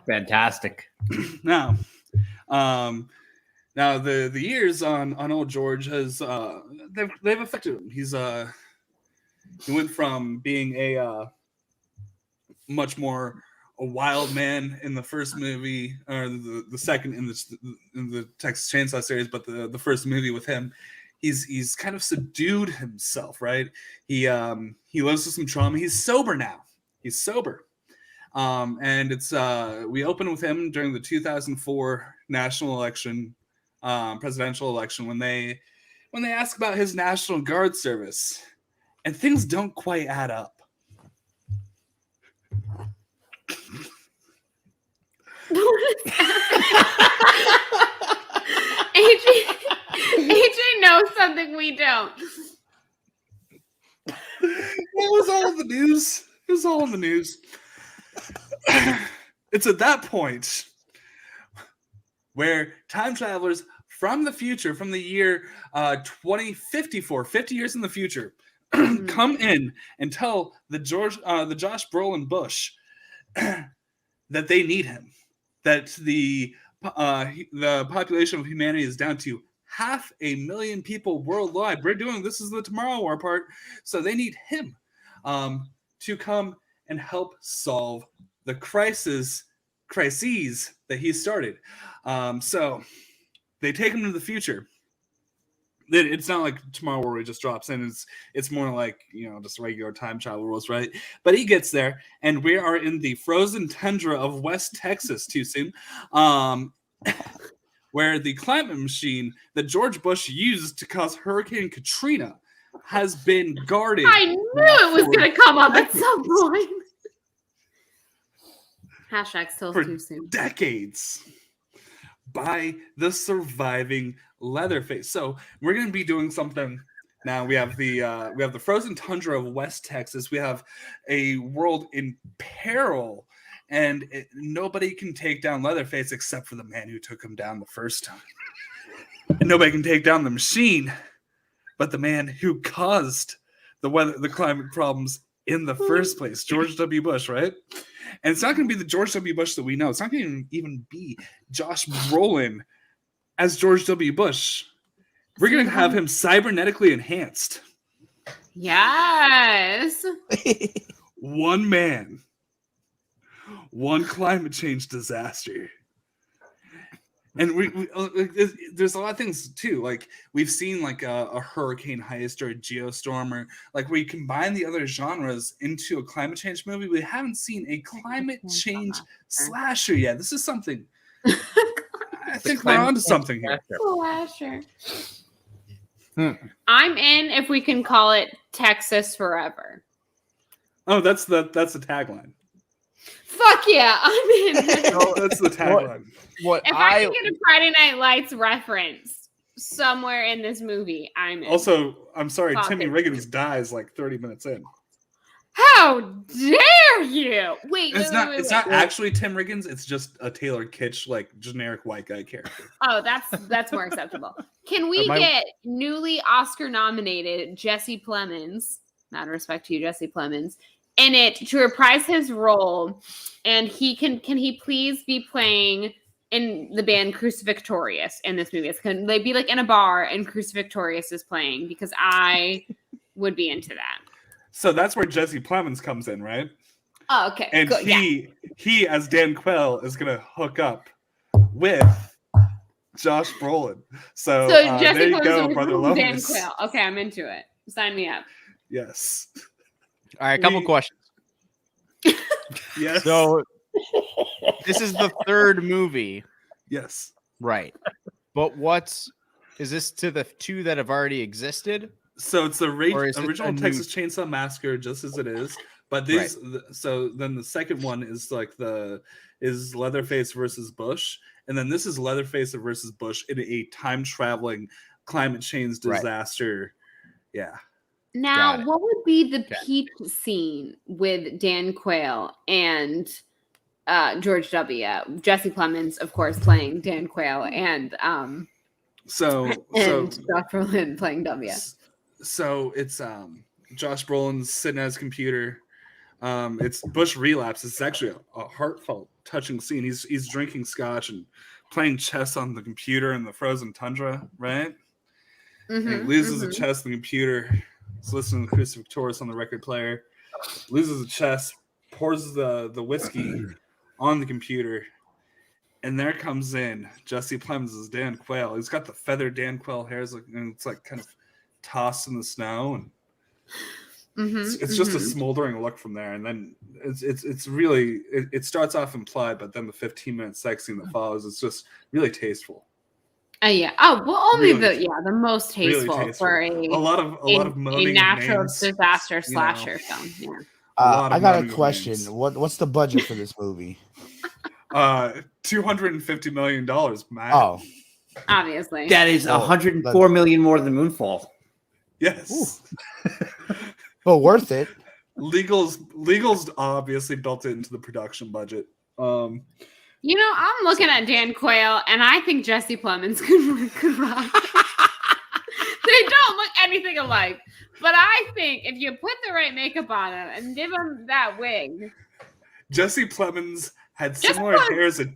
Fantastic. Now the years on old George has they've affected him. He went from being a much more a wild man in the first movie, or the second in the Texas Chainsaw series, but the first movie with him, he's kind of subdued himself, right? He lives with some trauma. He's sober now. He's sober. And it's we open with him during the 2004 national election, presidential election, when they ask about his National Guard service, and things don't quite add up. AJ knows something we don't. It was all in the news. It was all in the news. It's at that point where time travelers from the future, from the year 2054, 50 years in the future, come in and tell the Josh Brolin Bush that they need him, that the population of humanity is down to 500,000 people worldwide. This is the Tomorrow War part, so they need him to come and help solve the crises that he started. So they take him to the future. It's not like Tomorrow War just drops in. It's more like, just regular time travel rules, right? But he gets there, and we are in the frozen tundra of West Texas too soon, where the climate machine that George Bush used to cause Hurricane Katrina has been guarded. I knew it was going to come up at some point. Hashtag still for too soon. decades. by the surviving Leatherface. So we're going to be doing something. Now we have the frozen tundra of West Texas. We have a world in peril, and nobody can take down Leatherface except for the man who took him down the first time. And nobody can take down the machine, but the man who caused the climate problems in the first place, George W. Bush, right? And it's not going to be the George W. Bush that we know. It's not going to even be Josh Brolin as George W. Bush. We're going to have him cybernetically enhanced. Yes. One man, one climate change disaster. And there's a lot of things too. Like we've seen like a hurricane heist or a geostorm, or like where you combine the other genres into a climate change movie. We haven't seen a climate change slasher yet. This is something. I think we're onto something here. Slasher. I'm in if we can call it Texas Forever. Oh, that's the tagline. Fuck yeah, I'm in. Oh, that's the tagline. If I can get a Friday Night Lights reference somewhere in this movie, I'm in. Also, I'm sorry, Timmy Riggins dies like 30 minutes in. How dare you? Wait, it's not actually Tim Riggins. It's just a Taylor Kitsch, like generic white guy character. Oh, that's more acceptable. Can we get newly Oscar nominated Jesse Plemons? Not in respect to you, Jesse Plemons, in it to reprise his role, and can he please be playing in the band Crucifixtorious in this movie? Can they be like in a bar and Crucifixtorious is playing? Because I would be into that. So that's where Jesse Plemons comes in, right? Oh, okay. And good. he as Dan Quayle is gonna hook up with Josh Brolin. So Jesse there you Plemons go, is brother Dan Lomas. Quayle. Okay, I'm into it. Sign me up. Yes. All right, a couple questions. Yes. So this is the third movie. Yes. Right. But is this to the two that have already existed? So it's the original new... Texas Chainsaw Massacre, just as it is. But these, so then the second one is like is Leatherface versus Bush, and then this is Leatherface versus Bush in a time traveling climate change disaster. Right. Yeah. Now, what would be the peak scene with Dan Quayle and George W. Jesse Plemons, of course, playing Dan Quayle, and Josh Brolin playing W. So it's Josh Brolin's sitting at his computer. It's Bush relapse. It's actually a heartfelt, touching scene. He's drinking scotch and playing chess on the computer in the frozen tundra, right? And he loses the chess on the computer. He's listening to Crucifixtorious on the record player. Loses the chess, pours the whiskey on the computer, and there comes in Jesse Plemons as Dan Quayle. He's got the feathered Dan Quayle hairs, and it's like kind of tossed in the snow, and it's just a smoldering look from there. And then it's really it starts off implied, but then the 15-minute sex scene that follows is just really tasteful. Yeah. Oh, well, only really, the most tasteful, really for a lot of moaning a natural names, disaster slasher film. Yeah. I got a question. What's the budget for this movie? $250 million, Matt. Oh, obviously. That is 104 million more than Moonfall. Yes. But worth it. Legals obviously built it into the production budget. You know, I'm looking at Dan Quayle, and I think Jesse Plemons could rock. They don't look anything alike, but I think if you put the right makeup on him and give him that wig, Jesse Plemons had similar hair as a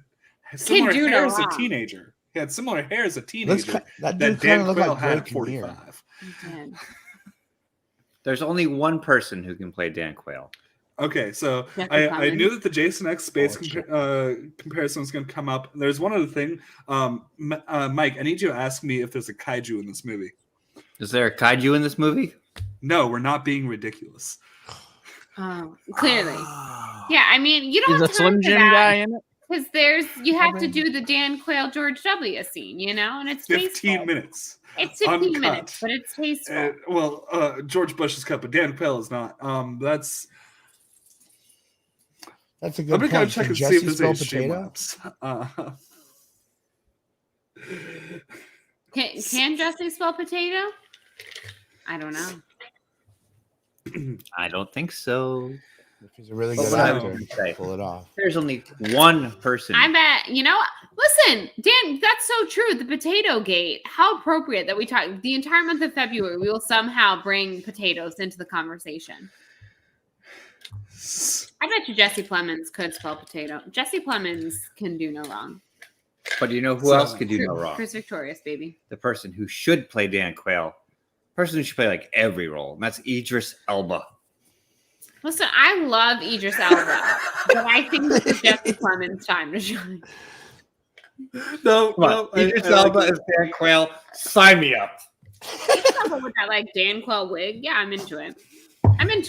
teenager. He had similar hair as a teenager that Dan Quayle had at 45. There's only one person who can play Dan Quayle. Okay, so I knew that the Jason X space comparison was going to come up. There's one other thing. Mike, I need you to ask me if there's a kaiju in this movie. Is there a kaiju in this movie? No, we're not being ridiculous. Clearly. Yeah, I mean, you don't have a Slim Jim guy in it? Because you have to do the Dan Quayle George W. scene, you know, and it's 15 tasteful. minutes. It's 15 uncut. minutes, but it's tasteful. George Bush is cut, but Dan Quayle is not. That's a good point. I'm gonna check and see if there's any shape maps. Can Jesse spell potato? I don't know. I don't think so. If he's a really What good would I actor, say? pull it off. There's only one person. I bet, listen, Dan, that's so true. The potato gate. How appropriate that we talk the entire month of February. We will somehow bring potatoes into the conversation. I bet you Jesse Plemons could spell potato. Jesse Plemons can do no wrong. But you know who else could do no wrong? Chris Victorious, baby. The person who should play Dan Quayle. Person who should play like every role. And that's Idris Elba. Listen, I love Idris Elba, but I think this is Jesse Plemons' time to shine. No, Come on. Idris Elba is Dan Quayle. Sign me up. Idris Elba with that like Dan Quayle wig. Yeah, I'm into it.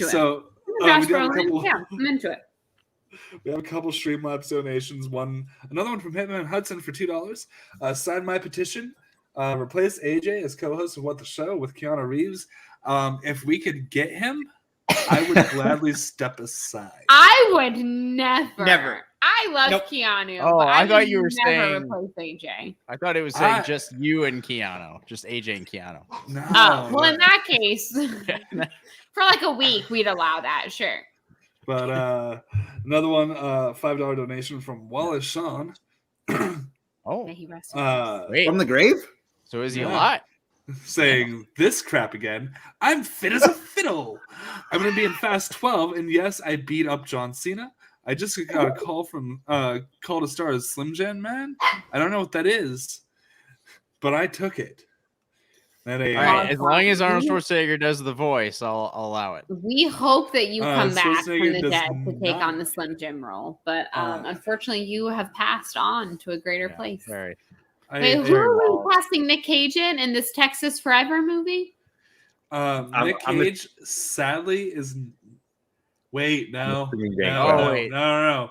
So Josh we do have a Brolin. couple- Yeah, I'm into it. We have a couple Streamlabs donations. Another one from Hitman Hudson for $2. Sign my petition. Replace AJ as co-host of What the Show with Keanu Reeves. If we could get him, I would gladly step aside. I would never. Never. I love Nope. Keanu. Oh, but I thought would you were never saying- replace AJ. I thought it was saying just you and Keanu, just AJ and Keanu. No. Oh, well, in that case, for like a week, we'd allow that. Sure. But another one, $5 donation from Wallace Shawn. Oh, May he rest in peace. wait. From the grave? So is he Yeah. alive? Saying this crap again. I'm fit as a fiddle. I'm gonna be in Fast 12, and yes, I beat up John Cena. I just got a call from call to star as Slim Jim Man. I don't know what that is, but I took it. All right, as long as Arnold Schwarzenegger does the voice, I'll allow it. We hope that you come back from Schwarzenegger the does dead to take not. on the Slim Jim role, but unfortunately, you have passed on to a greater place. Sorry. Wait, who are we casting Nick Cage in this Texas Forever movie? Nick I'm Cage, sadly, is. Wait, no. Wait. No.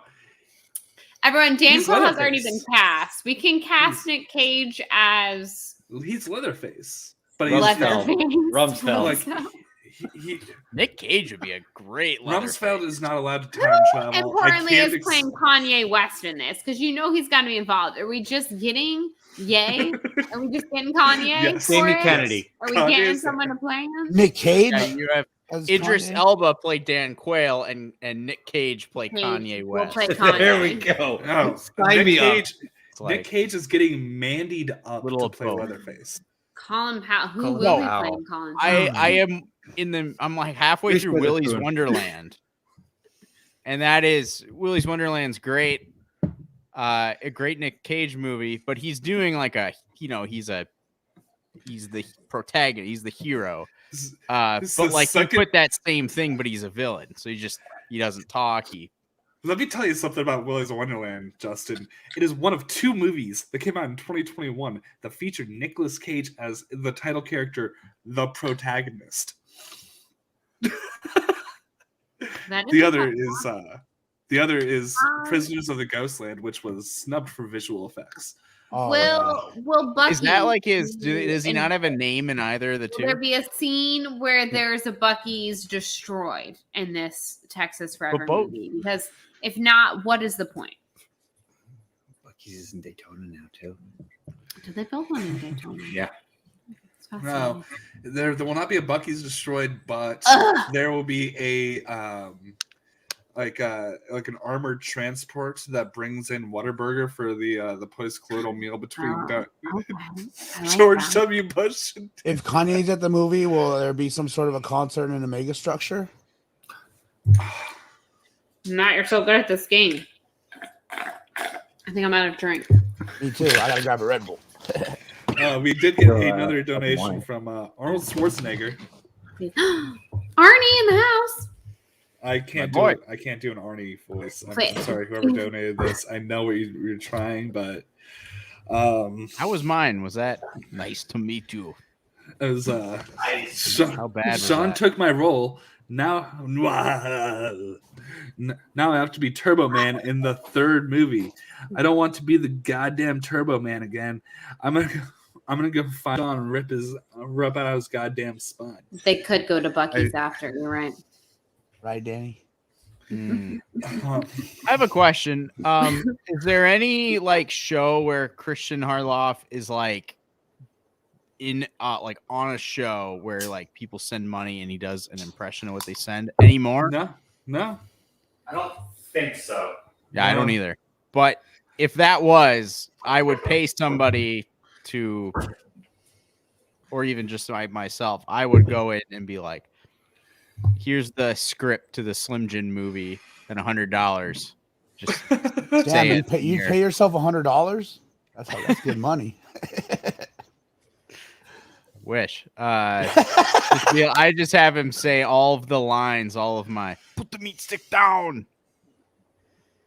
Everyone, Dan He's Quayle has already Leatherface. been cast. We can cast Nick Cage as He's Leatherface, but he's Leatherface. Leatherface. Rumsfeld. like he Nick Cage would be a great Rumsfeld Leatherface. is not allowed to time travel. Importantly, is playing Kanye West in this because he's got to be involved. Are we just getting Ye? Are we just getting Kanye? Yes. for Jamie it? Kennedy. Are we Kanye getting is- someone to play him? Nick Cage. Yeah, you have as Idris Kanye? Elba play Dan Quayle and Nick Cage play Cage Kanye will West. play Kanye. There we go. Oh, Sign Nick me up. Cage. It's like- Nick Cage is getting mandied up Little to play both. Leatherface. Colin Powell. Who Colin will be Powell. playing Colin I Powell? am I'm like halfway Here's through what it's Willy's doing. Wonderland. And that is Willy's Wonderland's great. A great Nick Cage movie, but he's doing like he's the protagonist, he's the hero. This But is the like second- you put that same thing, but he's a villain. So he doesn't talk. Let me tell you something about Willy's Wonderland, Justin. It is one of two movies that came out in 2021 that featured Nicolas Cage as the title character, the protagonist. That The is other a- is Prisoners of the Ghostland, which was snubbed for visual effects. Oh, Will Bucky? Is that like his? Does he and not have a name in either of the Will there two? be a scene where there's a Bucky's destroyed in this Texas Forever both- movie? Because if not, what is the point? Bucky's is in Daytona now, too. Do they build one in Daytona? Yeah. It's fascinating. No, there will not be a Bucky's destroyed, but Ugh. there will be a like an armored transport that brings in Whataburger for the post-colonial meal between Okay. I like George that. W. Bush and If Kanye's at the movie, will there be some sort of a concert in a Megastructure? Matt, you're so good at this game. I think I'm out of drink. Me too. I gotta grab a Red Bull. we did get Uh, another donation wine. from Arnold Schwarzenegger. Arnie in the house. I can't My do boy. I can't do an Arnie voice. I'm Wait. sorry, whoever donated this. I know what you're trying, but How was mine? Was that nice to meet you? it was How bad was Sean that? took my role. Now I have to be Turbo Man in the third movie. I don't want to be the goddamn Turbo Man again. I'm gonna go find Sean and rip out his goddamn spine. They could go to Bucky's after. You're right. Right, Danny? Hmm. Uh, I have a question. Is there any like show where Christian Harloff is like in like on a show where like people send money and he does an impression of what they send anymore? no. I don't think so. Yeah, I don't No. either. But if that was, I would pay somebody to, or even just myself, I would go in and be like, here's the script to the Slim Jim movie and $100. Just Damn, say you it pay, you here. pay yourself $100? That's good money. Wish. I just have him say all of the lines, all of my put the meat stick down.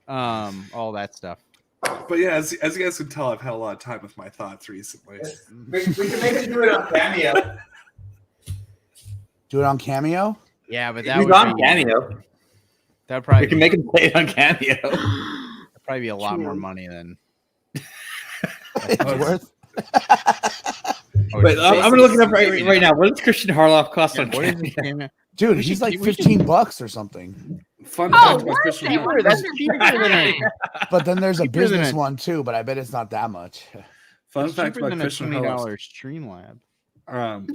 All that stuff. But yeah, as you guys can tell, I've had a lot of time with my thoughts recently. We can maybe do it on Cameo. Do it on Cameo? Yeah, but that He's would on be, Cameo. that would probably We can make him play it on Cameo. that'd probably be a lot more True. money than. It's worth. But I'm gonna look it up right now. What does Christian Harloff cost on What is Cameo? this cameo? Dude, We he's should- like we should- $15 or something. Fun Oh, fact about worth Christian it. Harloff. That's cheaper than it. But then there's a Cheaper than business it. one too, but I bet it's not that much. Fun It's fact cheaper about than a Christian $20 Harloff. Streamlab.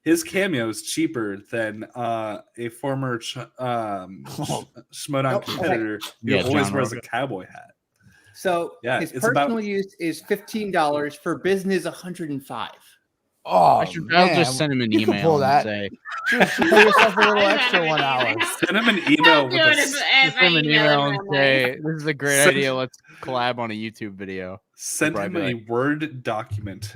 His cameo is cheaper than a former Schmodown Nope. competitor who Yeah, always John wears a Rogan. cowboy hat. So Yeah, his it's about- personal use is $15 for business $105. Oh, I'll just send him an You can email pull and that. say, Just pay yourself a little I extra don't 1 know. hour. Send him an email with Do it a, if send I him an email email him and my say, this is a great Send- idea. Let's collab on a YouTube video. send him Probably a Word document.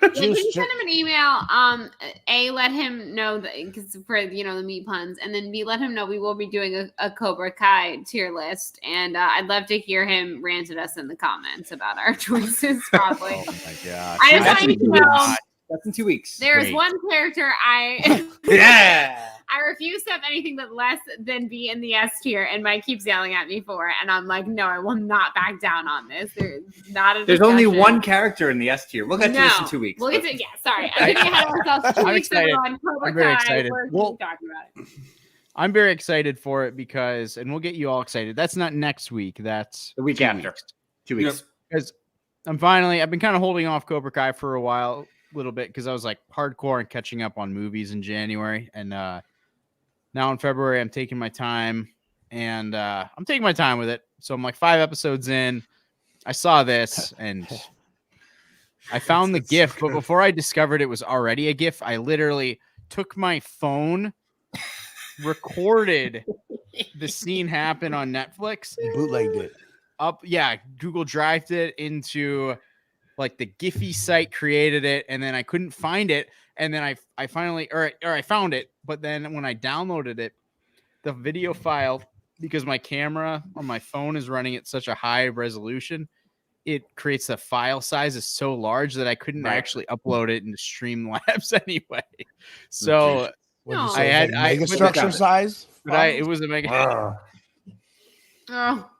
If you Just- send him an email, A, let him know that because for the meat puns, and then B, let him know we will be doing a Cobra Kai tier list, and I'd love to hear him rant at us in the comments about our choices. Probably. Oh my gosh. I just That's want you to a know lot. That's in 2 weeks. there is Great. one character I Yeah. I refuse to have anything but less than be in the S tier, and Mike keeps yelling at me for it, and I'm like, no, I will not back down on this. There's not a There's only discussion. one character in the S tier. We'll get to this in 2 weeks. We'll get to sorry. I'm getting ahead of ourselves. 2 I'm weeks excited. on Cobra I'm very Kai, excited. we're Well- talking about it. I'm very excited for it because, and we'll get you all excited. That's not next week. That's The week 2 after. weeks. 2 weeks. Because I've been kind of holding off Cobra Kai for a while, little bit, because I was like hardcore and catching up on movies in January. And now in February, I'm taking my time and I'm taking my time with it. So I'm like 5 episodes in. I saw this and I found the It's GIF, so but before I discovered it was already a GIF, I literally took my phone, recorded the scene happen on Netflix, Bootlegged it. Google Drived it into like the Giphy site, created it, and then I couldn't find it, and then I finally I found it, but then when I downloaded it, the video file, because my camera on my phone is running at such a high resolution, it creates the file size is so large that I couldn't Right. actually upload it into Streamlabs anyway. So What'd you No. say? I had- Like I- mega but structure the- size. it was a mega, Oh,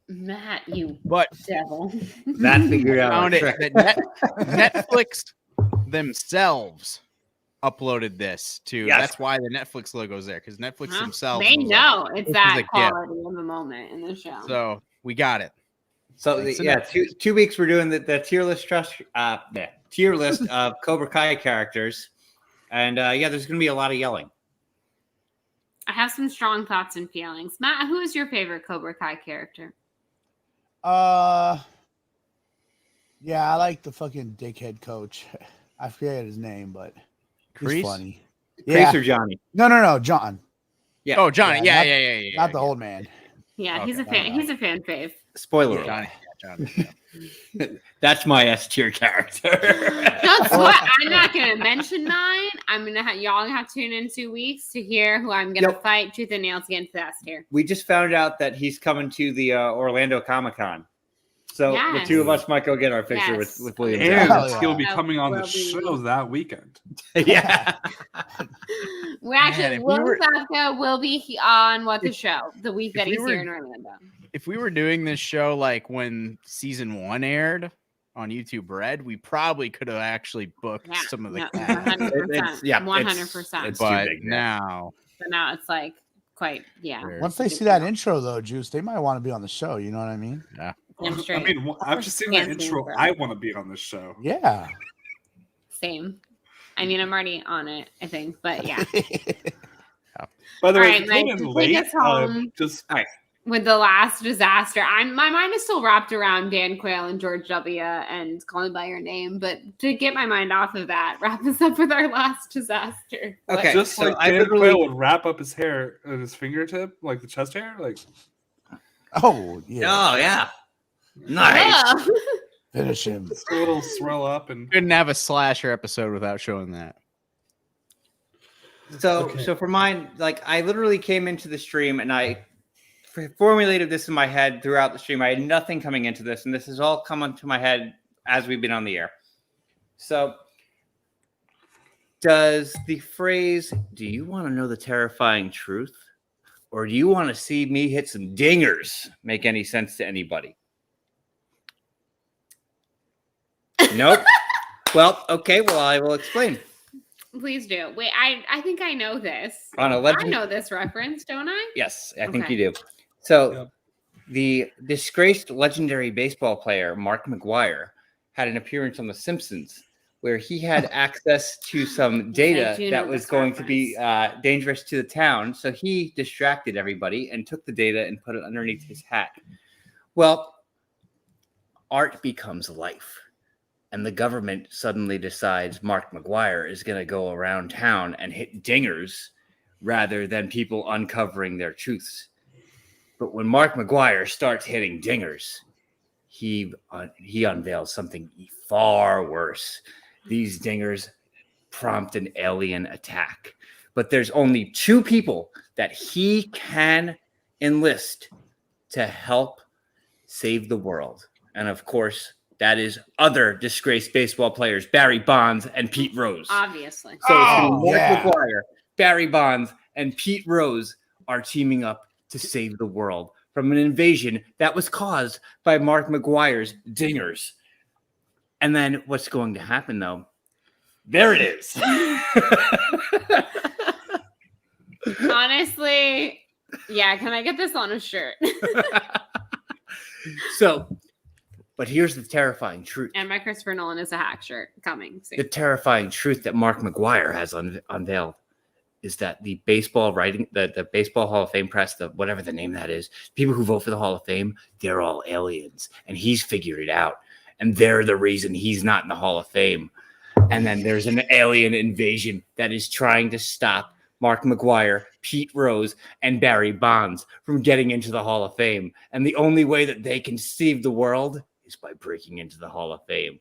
Matt, you but devil. That figured out. found a it trick. that Netflix themselves uploaded this to. Yes. That's why the Netflix logo is there, because Netflix Huh? themselves. They was like, know it's this is a that gift. quality of the moment in the show. so we got it. So Thanks, yeah, Annette. 2 weeks we're doing the tier list tier list of Cobra Kai characters, and there's gonna be a lot of yelling. I have some strong thoughts and feelings. Matt, who is your favorite Cobra Kai character? Yeah, I like the fucking dickhead coach. I forget his name, but he's Kreese? funny. Chris Yeah. or Johnny? No, John. Yeah. Oh, Johnny. Yeah, Yeah. Not the old man. Yeah, Okay, he's a fan. He's a fan fave. Spoiler. Johnny. alert. Yeah, Johnny. That's my S tier character. Don't sweat. I'm not gonna mention mine. I'm gonna y'all have to tune in 2 weeks to hear who I'm gonna Yep. fight tooth and nail to get into the S tier. We just found out that he's coming to the Orlando Comic-Con. So the Yes. two of us might go get our picture Yes. with William. And Hell yeah. he'll be That coming on the will be- show that weekend. Yeah. We're actually if we Will were- Safka will be on the show the week if that we he's were- here in Orlando. If we were doing this show like when season 1 aired on YouTube Red, we probably could have actually booked Yeah, some of the no, cast. 100%. It's- yeah, 100%. it's too But big now. now, So now it's like quite. Yeah. Sure. Once they see that intro, though, Juice, they might want to be on the show. You know what I mean? I'm I straight. mean, I've just seen that Dancing intro. Girl. I want to be on this show. Yeah. Same. I mean, I'm already on it, I think, but yeah. By the All way, right, if you came Mike, in to late, take us home. just With the last disaster, my mind is still wrapped around Dan Quayle and George W. and Call Me by Your Name. But to get my mind off of that, wrap us up with our last disaster. What- Okay, just so like I Dan literally- Quayle would wrap up his hair at his fingertip, like the chest hair, like Oh, yeah. Oh yeah, nice. Ugh. Finish him. just a little swirl up and Couldn't have a slasher episode without showing that. So, Okay. so for mine, like I literally came into the stream and I formulated this in my head throughout the stream. I had nothing coming into this, and this has all come onto my head as we've been on the air. So, does the phrase, "Do you want to know the terrifying truth?" or "Do you want to see me hit some dingers?" make any sense to anybody? Nope. Well, okay. Well, I will explain. Please do. Wait, I think I know this. On a I legend, know this reference, don't I? yes, I think Okay. you do. So, Yep. the disgraced legendary baseball player Mark McGuire had an appearance on The Simpsons, where he had access to some data do that know was this going to be dangerous to the town. So he distracted everybody and took the data and put it underneath his hat. Well, art becomes life. And the government suddenly decides Mark McGuire is going to go around town and hit dingers rather than people uncovering their truths. But when Mark McGuire starts hitting dingers, he unveils something far worse. These dingers prompt an alien attack. But there's only two people that he can enlist to help save the world. And of course, that is other disgraced baseball players, Barry Bonds and Pete Rose. Obviously. So it's Oh, Mark yeah. McGuire, Barry Bonds, and Pete Rose are teaming up to save the world from an invasion that was caused by Mark McGuire's dingers. And then what's going to happen, though? There it is. Honestly, yeah, can I get this on a shirt? So, but here's the terrifying truth. And my Christopher Nolan is a hack shirt coming soon. The terrifying truth that Mark McGuire has unveiled is that the baseball the Baseball Hall of Fame press, the whatever the name that is, people who vote for the Hall of Fame, they're all aliens, and he's figured it out, and they're the reason he's not in the Hall of Fame. And then there's an alien invasion that is trying to stop Mark McGuire, Pete Rose, and Barry Bonds from getting into the Hall of Fame. And the only way that they can save the world is by breaking into the Hall of Fame.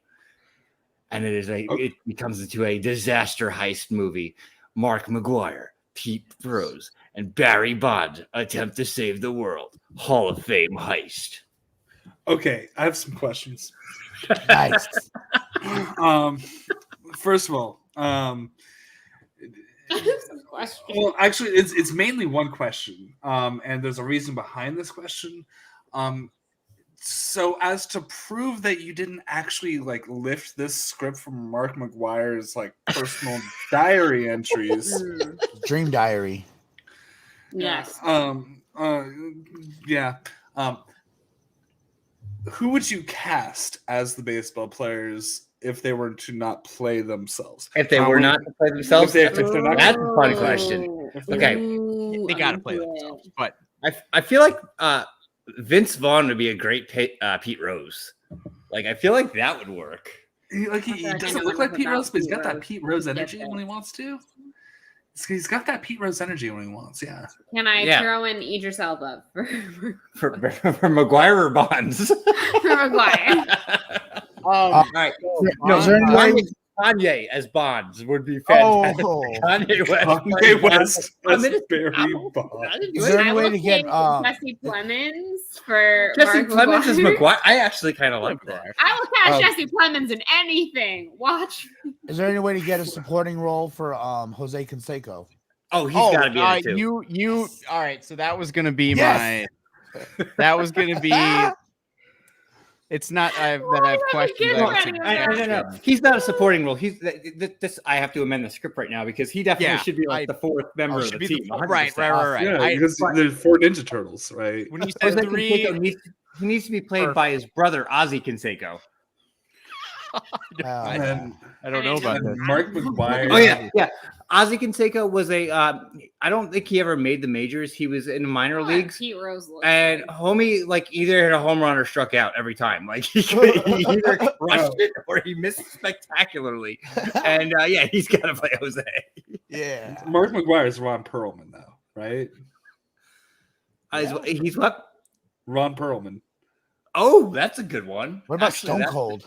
And it becomes into a disaster heist movie. Mark McGuire, Pete Rose, and Barry Bonds attempt to save the world. Hall of Fame heist. okay. I have some questions. Nice. First of all, Question. well, actually, it's mainly one question, and there's a reason behind this question. So, as to prove that you didn't actually like lift this script from Mark McGuire's like personal diary entries, Mm, Dream Diary. yes. yeah. Who would you cast as the baseball players if they were to not play themselves? If they were not to play themselves, if they're not- that's a fun question. Ooh, Okay. ooh, They got to I'm play into themselves. But I feel like Vince Vaughn would be a great Pete Rose. Like, I feel like that would work. He I doesn't know look like enough Pete about Rose, but he's Pete got that Rose Pete Rose to get energy that. when he wants to. He's got that Pete Rose energy when he wants. Yeah. Can I Yeah. throw in Idris Elba for For McGuire or Bonds? McGuire? All right. No, Is there any way- Kanye as Bonds would be fantastic. Oh, Kanye West. Kanye West I'm as in Barry Ow. Bonds. Is there any I way will to get, take Jesse Jesse Plemons for Jesse Mark Clemens is McGuire. McGuire. I actually kind of like that. I will cast Um, Jesse Plemons in anything. Watch. is there any way to get a supporting role for Jose Canseco? Oh, he's got to be in it too. You all right? So that was gonna be Yes. that was gonna be It's not that I have have a questions. kid I have ready. suggestions. No. He's not a supporting role. He's this. I have to amend the script right now because he definitely Yeah, should be like the fourth member of should the be team. right. 100%. Yeah, I, because there's 4 Ninja Turtles, right? when you Jose said 3, Canseco he needs to be played by his brother Ozzy Canseco. Hell And yeah. then I don't know about and this. Mark McGuire. Oh yeah. Ozzy Canseco was a. I don't think he ever made the majors. He was in the minor leagues. Pete Rose looks And like. homie, like either hit a home run or struck out every time. Like he either crushed it or he missed spectacularly. And yeah, he's got to play Jose. Yeah. Mark McGuire is Ron Perlman, though, right? He's what? Ron Perlman. Oh, that's a good one. What about Actually, Stone that- Cold?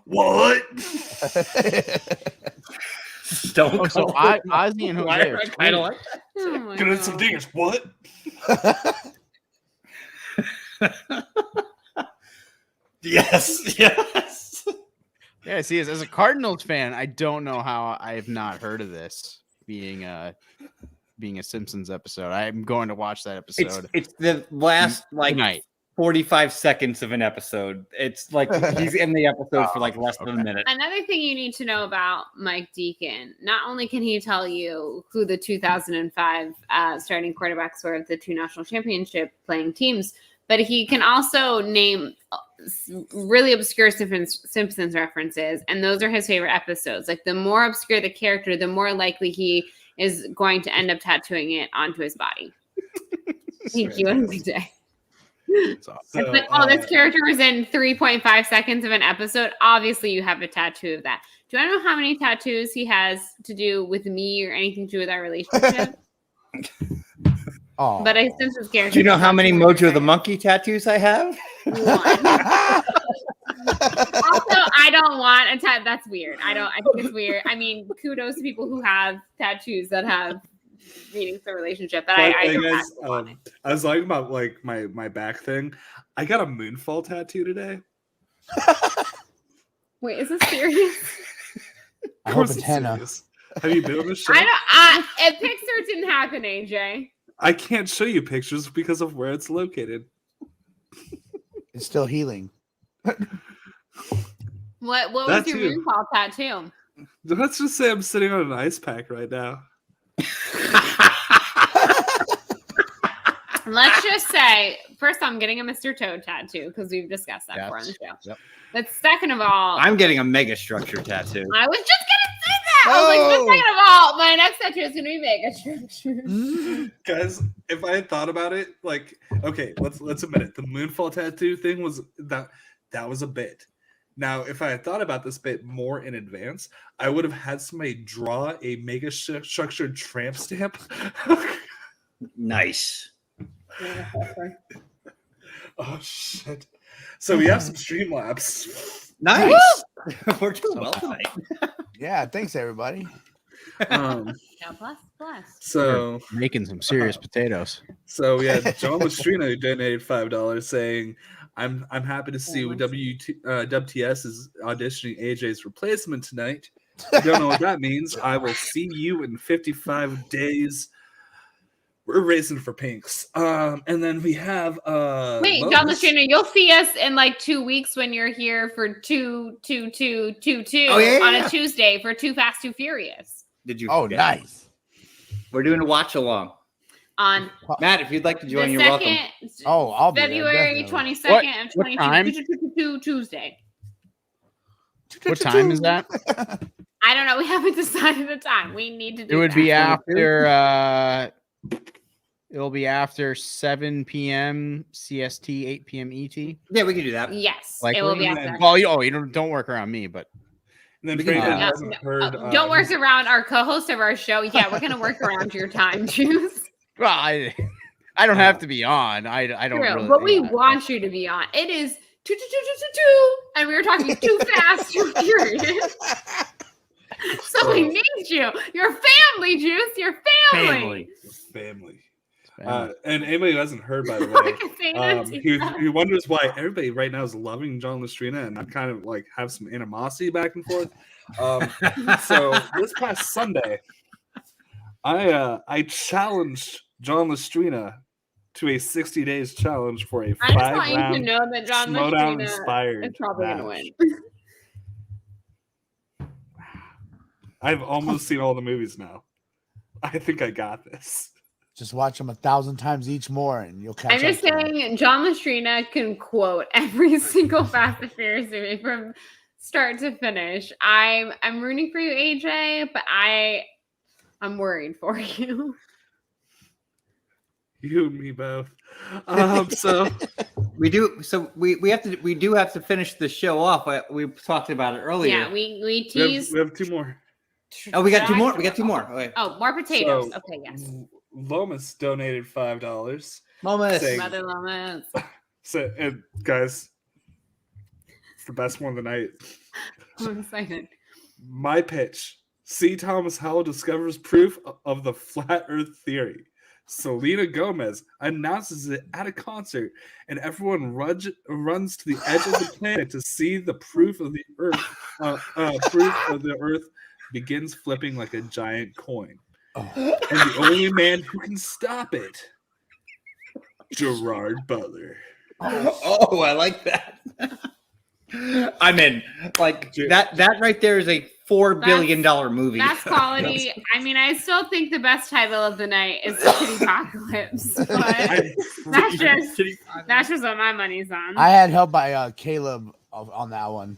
What? Stone Oh, so Cold. Ozzy and Jose. I are kind of twins. like Oh my Get in some God. dingers. What? yes. Yeah, see, as a Cardinals fan, I don't know how I have not heard of this being a Simpsons episode. I'm going to watch that episode It's the last like tonight. 45 seconds of an episode. It's like he's in the episode for like less than a minute. Another thing you need to know about Mike Deacon, not only can he tell you who the 2005 starting quarterbacks were of the 2 national championship playing teams, but he can also name really obscure Simpsons references, and those are his favorite episodes. Like the more obscure the character, the more likely he is going to end up tattooing it onto his body. Thank you, MJ. So, It's like, oh, this character was in 3.5 seconds of an episode. Obviously, you have a tattoo of that. Do I know how many tattoos he has to do with me or anything to do with our relationship? Oh. But I sense his character. Do you know how many Mojo the Monkey tattoos I have? One. Also, I don't want a tattoo. That's weird. I think it's weird. I mean, kudos to people who have tattoos that have meanings to relationship. But I don't guys, actually want it. I was talking about like my back thing. I got a moonfall tattoo today. Wait, is this serious? I Of hope course it's it's henna. serious. Have you been on this show? If Pixar didn't happen, AJ. I can't show you pictures because of where it's located. It's still healing. What was That your too. moonfall tattoo? Let's just say I'm sitting on an ice pack right now. Let's just say, first, I'm getting a Mr. Toad tattoo because we've discussed that before on the show. Yep. But second of all, I'm getting a Megastructure tattoo. I was just gonna say that. I was like, but second of all, my next tattoo is gonna be Megastructure. Guys, if I had thought about it, like, okay, let's admit it. The moonfall tattoo thing was that was a bit. Now, if I had thought about this bit more in advance, I would have had somebody draw a mega structured tramp stamp. Nice. Oh shit! So we have some Streamlabs. Nice. We're doing well tonight. Yeah, thanks everybody. Um, No, plus. so making some serious potatoes. So we had John Lestrina who donated $5 saying, I'm happy to see WTS is auditioning AJ's replacement tonight. If you don't know what that means. I will see you in 55 days. We're racing for pinks. And then we have Wait, Lois. John Lestrina, you'll see us in like 2 weeks when you're here for 2 Oh, yeah. on a Tuesday for Too Fast, Too Furious. Did you? Oh, forget? nice. We're doing a watch along. On Matt, if you'd like to the join, you're welcome. Oh, I'll be there, February definitely. 22nd of What time? 2022 Tuesday. What time is that? I don't know. We haven't decided the time. We need to do It would that. be after. It'll be after 7 p.m. CST, 8 p.m. ET. Yeah, we can do that. Yes, Likely? it will be after. Well, you don't work around me, but And then We can Franklin do that. hasn't heard. Don't work around our co-host of our show. Yeah, we're gonna work around your time, Juice. well, I don't have to be on. I don't True, really. but we want you to be on. It is 2, and we were talking too fast, too furious. So we need you. Your family, Juice. Your family. family. And anybody who hasn't heard, by the way, he wonders why everybody right now is loving John Lestrina, and I kind of like have some animosity back and forth. So this past Sunday, I challenged John Lestrina to a 60 days challenge for a I just want you to 5-round know that John Schmodown Mastrina inspired is probably going to match. win. I've almost seen all the movies now. I think I got this. Just watch them 1,000 times each more, and you'll catch I'm just up to 'em. saying, John Mastrina can quote every single Fast and Furious movie from start to finish. I'm rooting for you, AJ, but I'm worried for you. You and me both. So We do have to finish the show off. We talked about it earlier. Yeah, we we teased. have 2 more. Oh, we got 2 more. We got 2 more. Okay. Oh, more potatoes. So, Okay, yes. Lomas donated $5. Momus. Say- Mother Lomas. So, and guys, it's the best one of the night. I'm excited. My pitch. C. Thomas Howell discovers proof of the flat earth theory. Selena Gomez announces it at a concert, and everyone runs to the edge of the planet to see the proof of the earth. Proof of the earth begins flipping like a giant coin. Oh. And the only man who can stop it, Gerard Butler. Oh, I like that. I'm in. Like that right there is a $4 billion movie. That's quality. I mean, I still think the best title of the night is Kitty Apocalypse, but that's just what my money's on. I had help by Caleb on that one.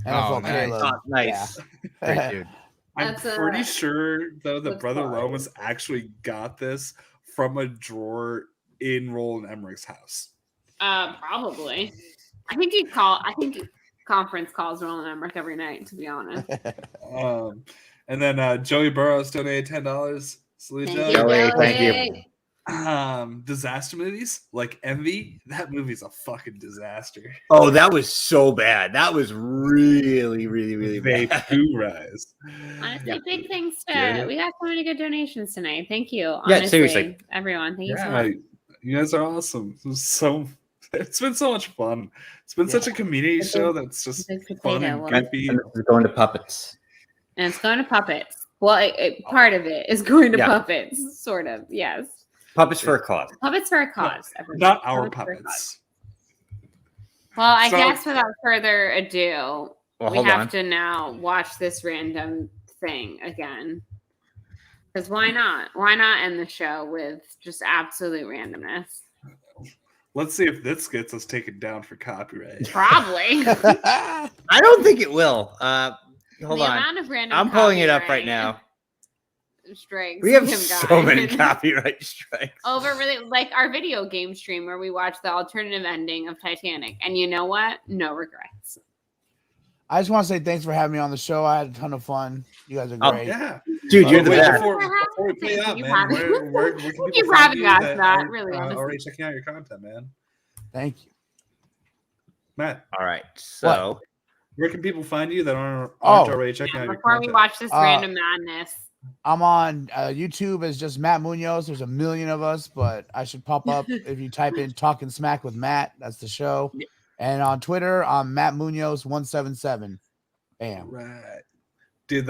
NFL nice. Caleb. Oh, nice. Yeah. Great dude. I'm That's pretty sure, though, that looks Brother hard. Lomas actually got this from a drawer in Roland Emmerich's house. Probably. I think conference calls Roland Emmerich every night, to be honest. And then Joey Burrows donated $10. Salute, Thank Joey. you, Joey, Joey. thank you. Disaster movies like Envy. That movie's a fucking disaster. Oh, that was so bad. That was really, really, really They bad. poo rise. Honestly, big thanks to Yeah. we got so many good donations tonight. Thank you. Yeah, Honestly, seriously. everyone. Thank you so Yeah, much. you guys are awesome. It's been so much fun. It's been such a community show that's just Big fun potato and one. goofy. And this is going to puppets. And it's going to puppets. Well, part of it is going to Yeah. puppets, sort of. Yes, Puppets for a cause. puppets for a cause. everyone. Not our for a cause. puppets. Well, I So- guess without further ado, Well, we hold have on. to now watch this random thing again. Because why not? Why not end the show with just absolute randomness? Let's see if this gets us taken down for copyright. Probably. I don't think it will. Hold The on. amount of random I'm pulling it up right copyright now. strikes We have have so many gotten copyright strikes. over really like our video game stream where we watch the alternative ending of Titanic. And you know what? No regrets. I just want to say thanks for having me on the show. I had a ton of fun. You guys are Oh, great. Yeah. Dude, you're the Wait, best. before we play out, You man, have- where can people you find having you us, that Matt, are, really, honestly. already checking out your content, man? Thank you. Matt, All right. So where can people find you that aren't Oh. already checking out your Before we content? watch this Uh, random madness. I'm on YouTube as just Matt Munoz. There's a million of us, but I should pop up if you type in Talking Smack with Matt. That's the show. And on Twitter, I'm Matt Munoz 177. Bam. Right. Dude,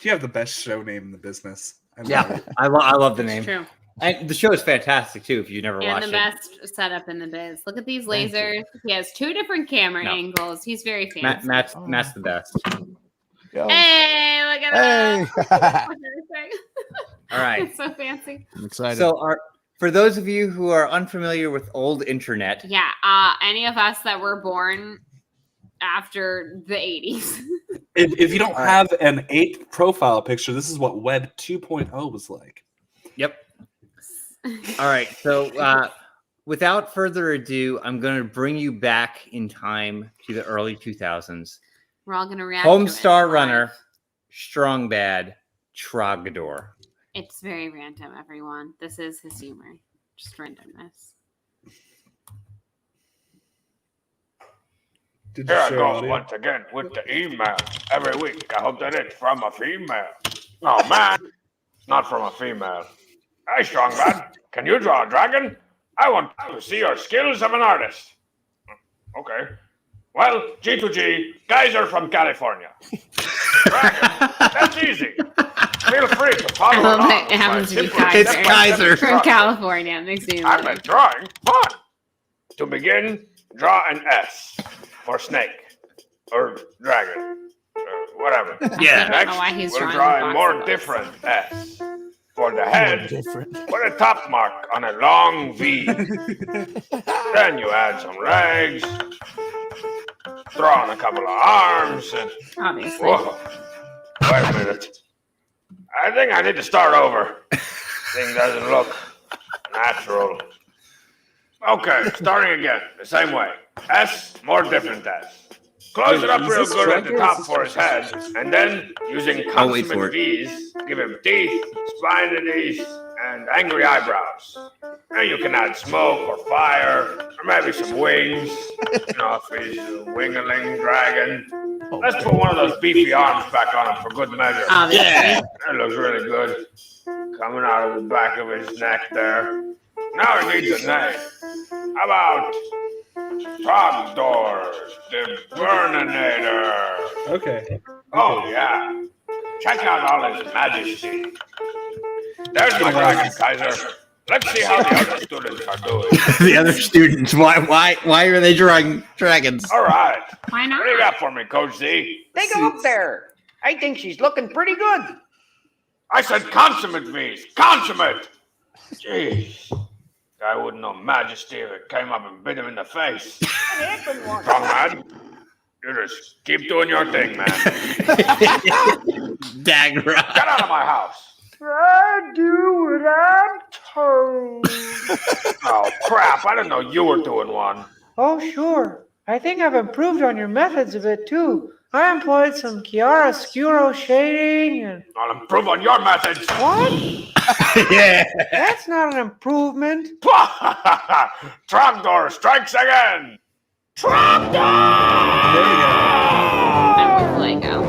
you have the best show name in the business. I love yeah, it. I love the It's name. true. And the show is fantastic too. If you never And watched the it, best setup in the biz. Look at these Thank you. lasers. He has 2 different camera No. angles. He's very fancy. Matt's the best. Yo. Hey, look at that. Hey. All right. It's so fancy. I'm excited. So for those of you who are unfamiliar with old internet, Yeah. Any of us that were born after the 80s. If you don't All right. have an 8th profile picture, this is what Web 2.0 was like. yep. All right. So without further ado, I'm going to bring you back in time to the early 2000s. We're all going to react to it Homestar live. Runner, Strong Bad, Trogdor. It's very random, everyone. This is his humor. Just randomness. Did you Here I share go audio? once again with the email. Every week, I hope that it's from a female. Oh, man, it's not from a female. Hey, Strongbad, can you draw a dragon? I want to see your skills of an artist. Okay. Well, G2G, guys are from California. Dragon, that's easy. Feel free to I follow love along. that it happens to be Simply Kaiser. It's Kaiser. From California. It makes me I've laugh. been drawing fun. To begin, draw an S for snake or dragon or whatever. I Yeah. don't know why he's We'll drawing draw the a box more of us. different S. For the head, Different. put a top mark on a long V. Then you add some legs, throw on a couple of arms, and Obviously. whoa. Wait a minute. I think I need to start over. Thing doesn't look natural. Okay, starting again, the same way. S, more different S. Close it up Is real this good at the Striker or top is for this his head, and then using I'll wait for consummate it. V's, give him teeth, spinities, and angry eyebrows. Now you can add smoke or fire, or maybe some wings. You know, if he's a wingaling dragon. Let's put one of those beefy arms back on him for good measure. Obviously. That looks really good. Coming out of the back of his neck there. Now he needs a name. How about Trogdor the Burninator? Okay. Oh, yeah. Check out all his majesty. There's my dragon, Kaiser. Let's see how the other students are doing. The other students. Why are they drawing dragons? All right. Why What do you not? got for me, Coach Z? Take a look there. I think she's looking pretty good. I said consummate, V's. Consummate! Jeez. Guy wouldn't know majesty if it came up and bit him in the face. Wrong, man. You just keep doing your thing, man. Dagra. Get out of my house. I do what I'm told. Oh, crap. I didn't know you were doing one. Oh, sure. I think I've improved on your methods a bit, too. I employed some chiaroscuro shading and... I'll improve on your methods. What? Yeah. That's not an improvement. Trogdor strikes again. There we go. I'm with Lego.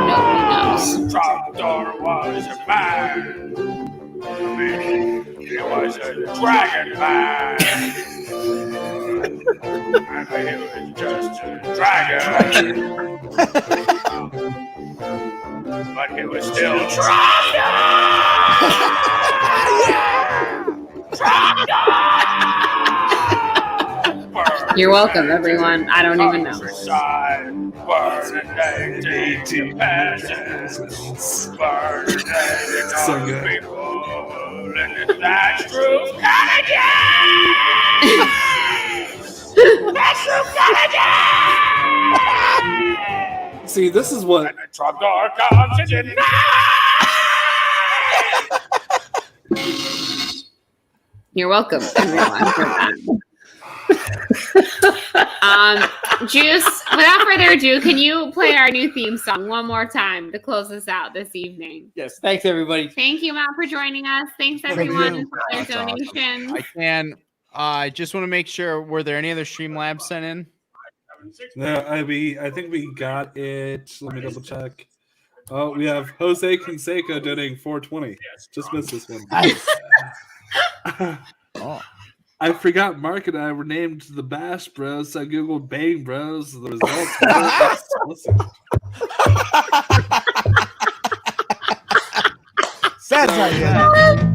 Nobody knows. Trogdor was a man. I mean, he was a dragon man. I mean, he was just a dragon. But he was still You're welcome, everyone. I don't even know. So good. See, this is what Trogdor comes in. You're welcome, everyone, for that. Juice, without further ado, can you play our new theme song one more time to close us out this evening? Yes. Thanks, everybody. Thank you, Matt, for joining us. Thanks, Thank everyone, you. for their That's awesome. donations. I can. I just want to make sure. Were there any other Streamlabs sent in? no, I think we got it. Let me double check. Oh, we have Jose Canseco donating 420. Just missed this one. Nice. Oh. I forgot Mark and I were named the Bash Bros. So I googled Bang Bros. The results were explicit. That's how you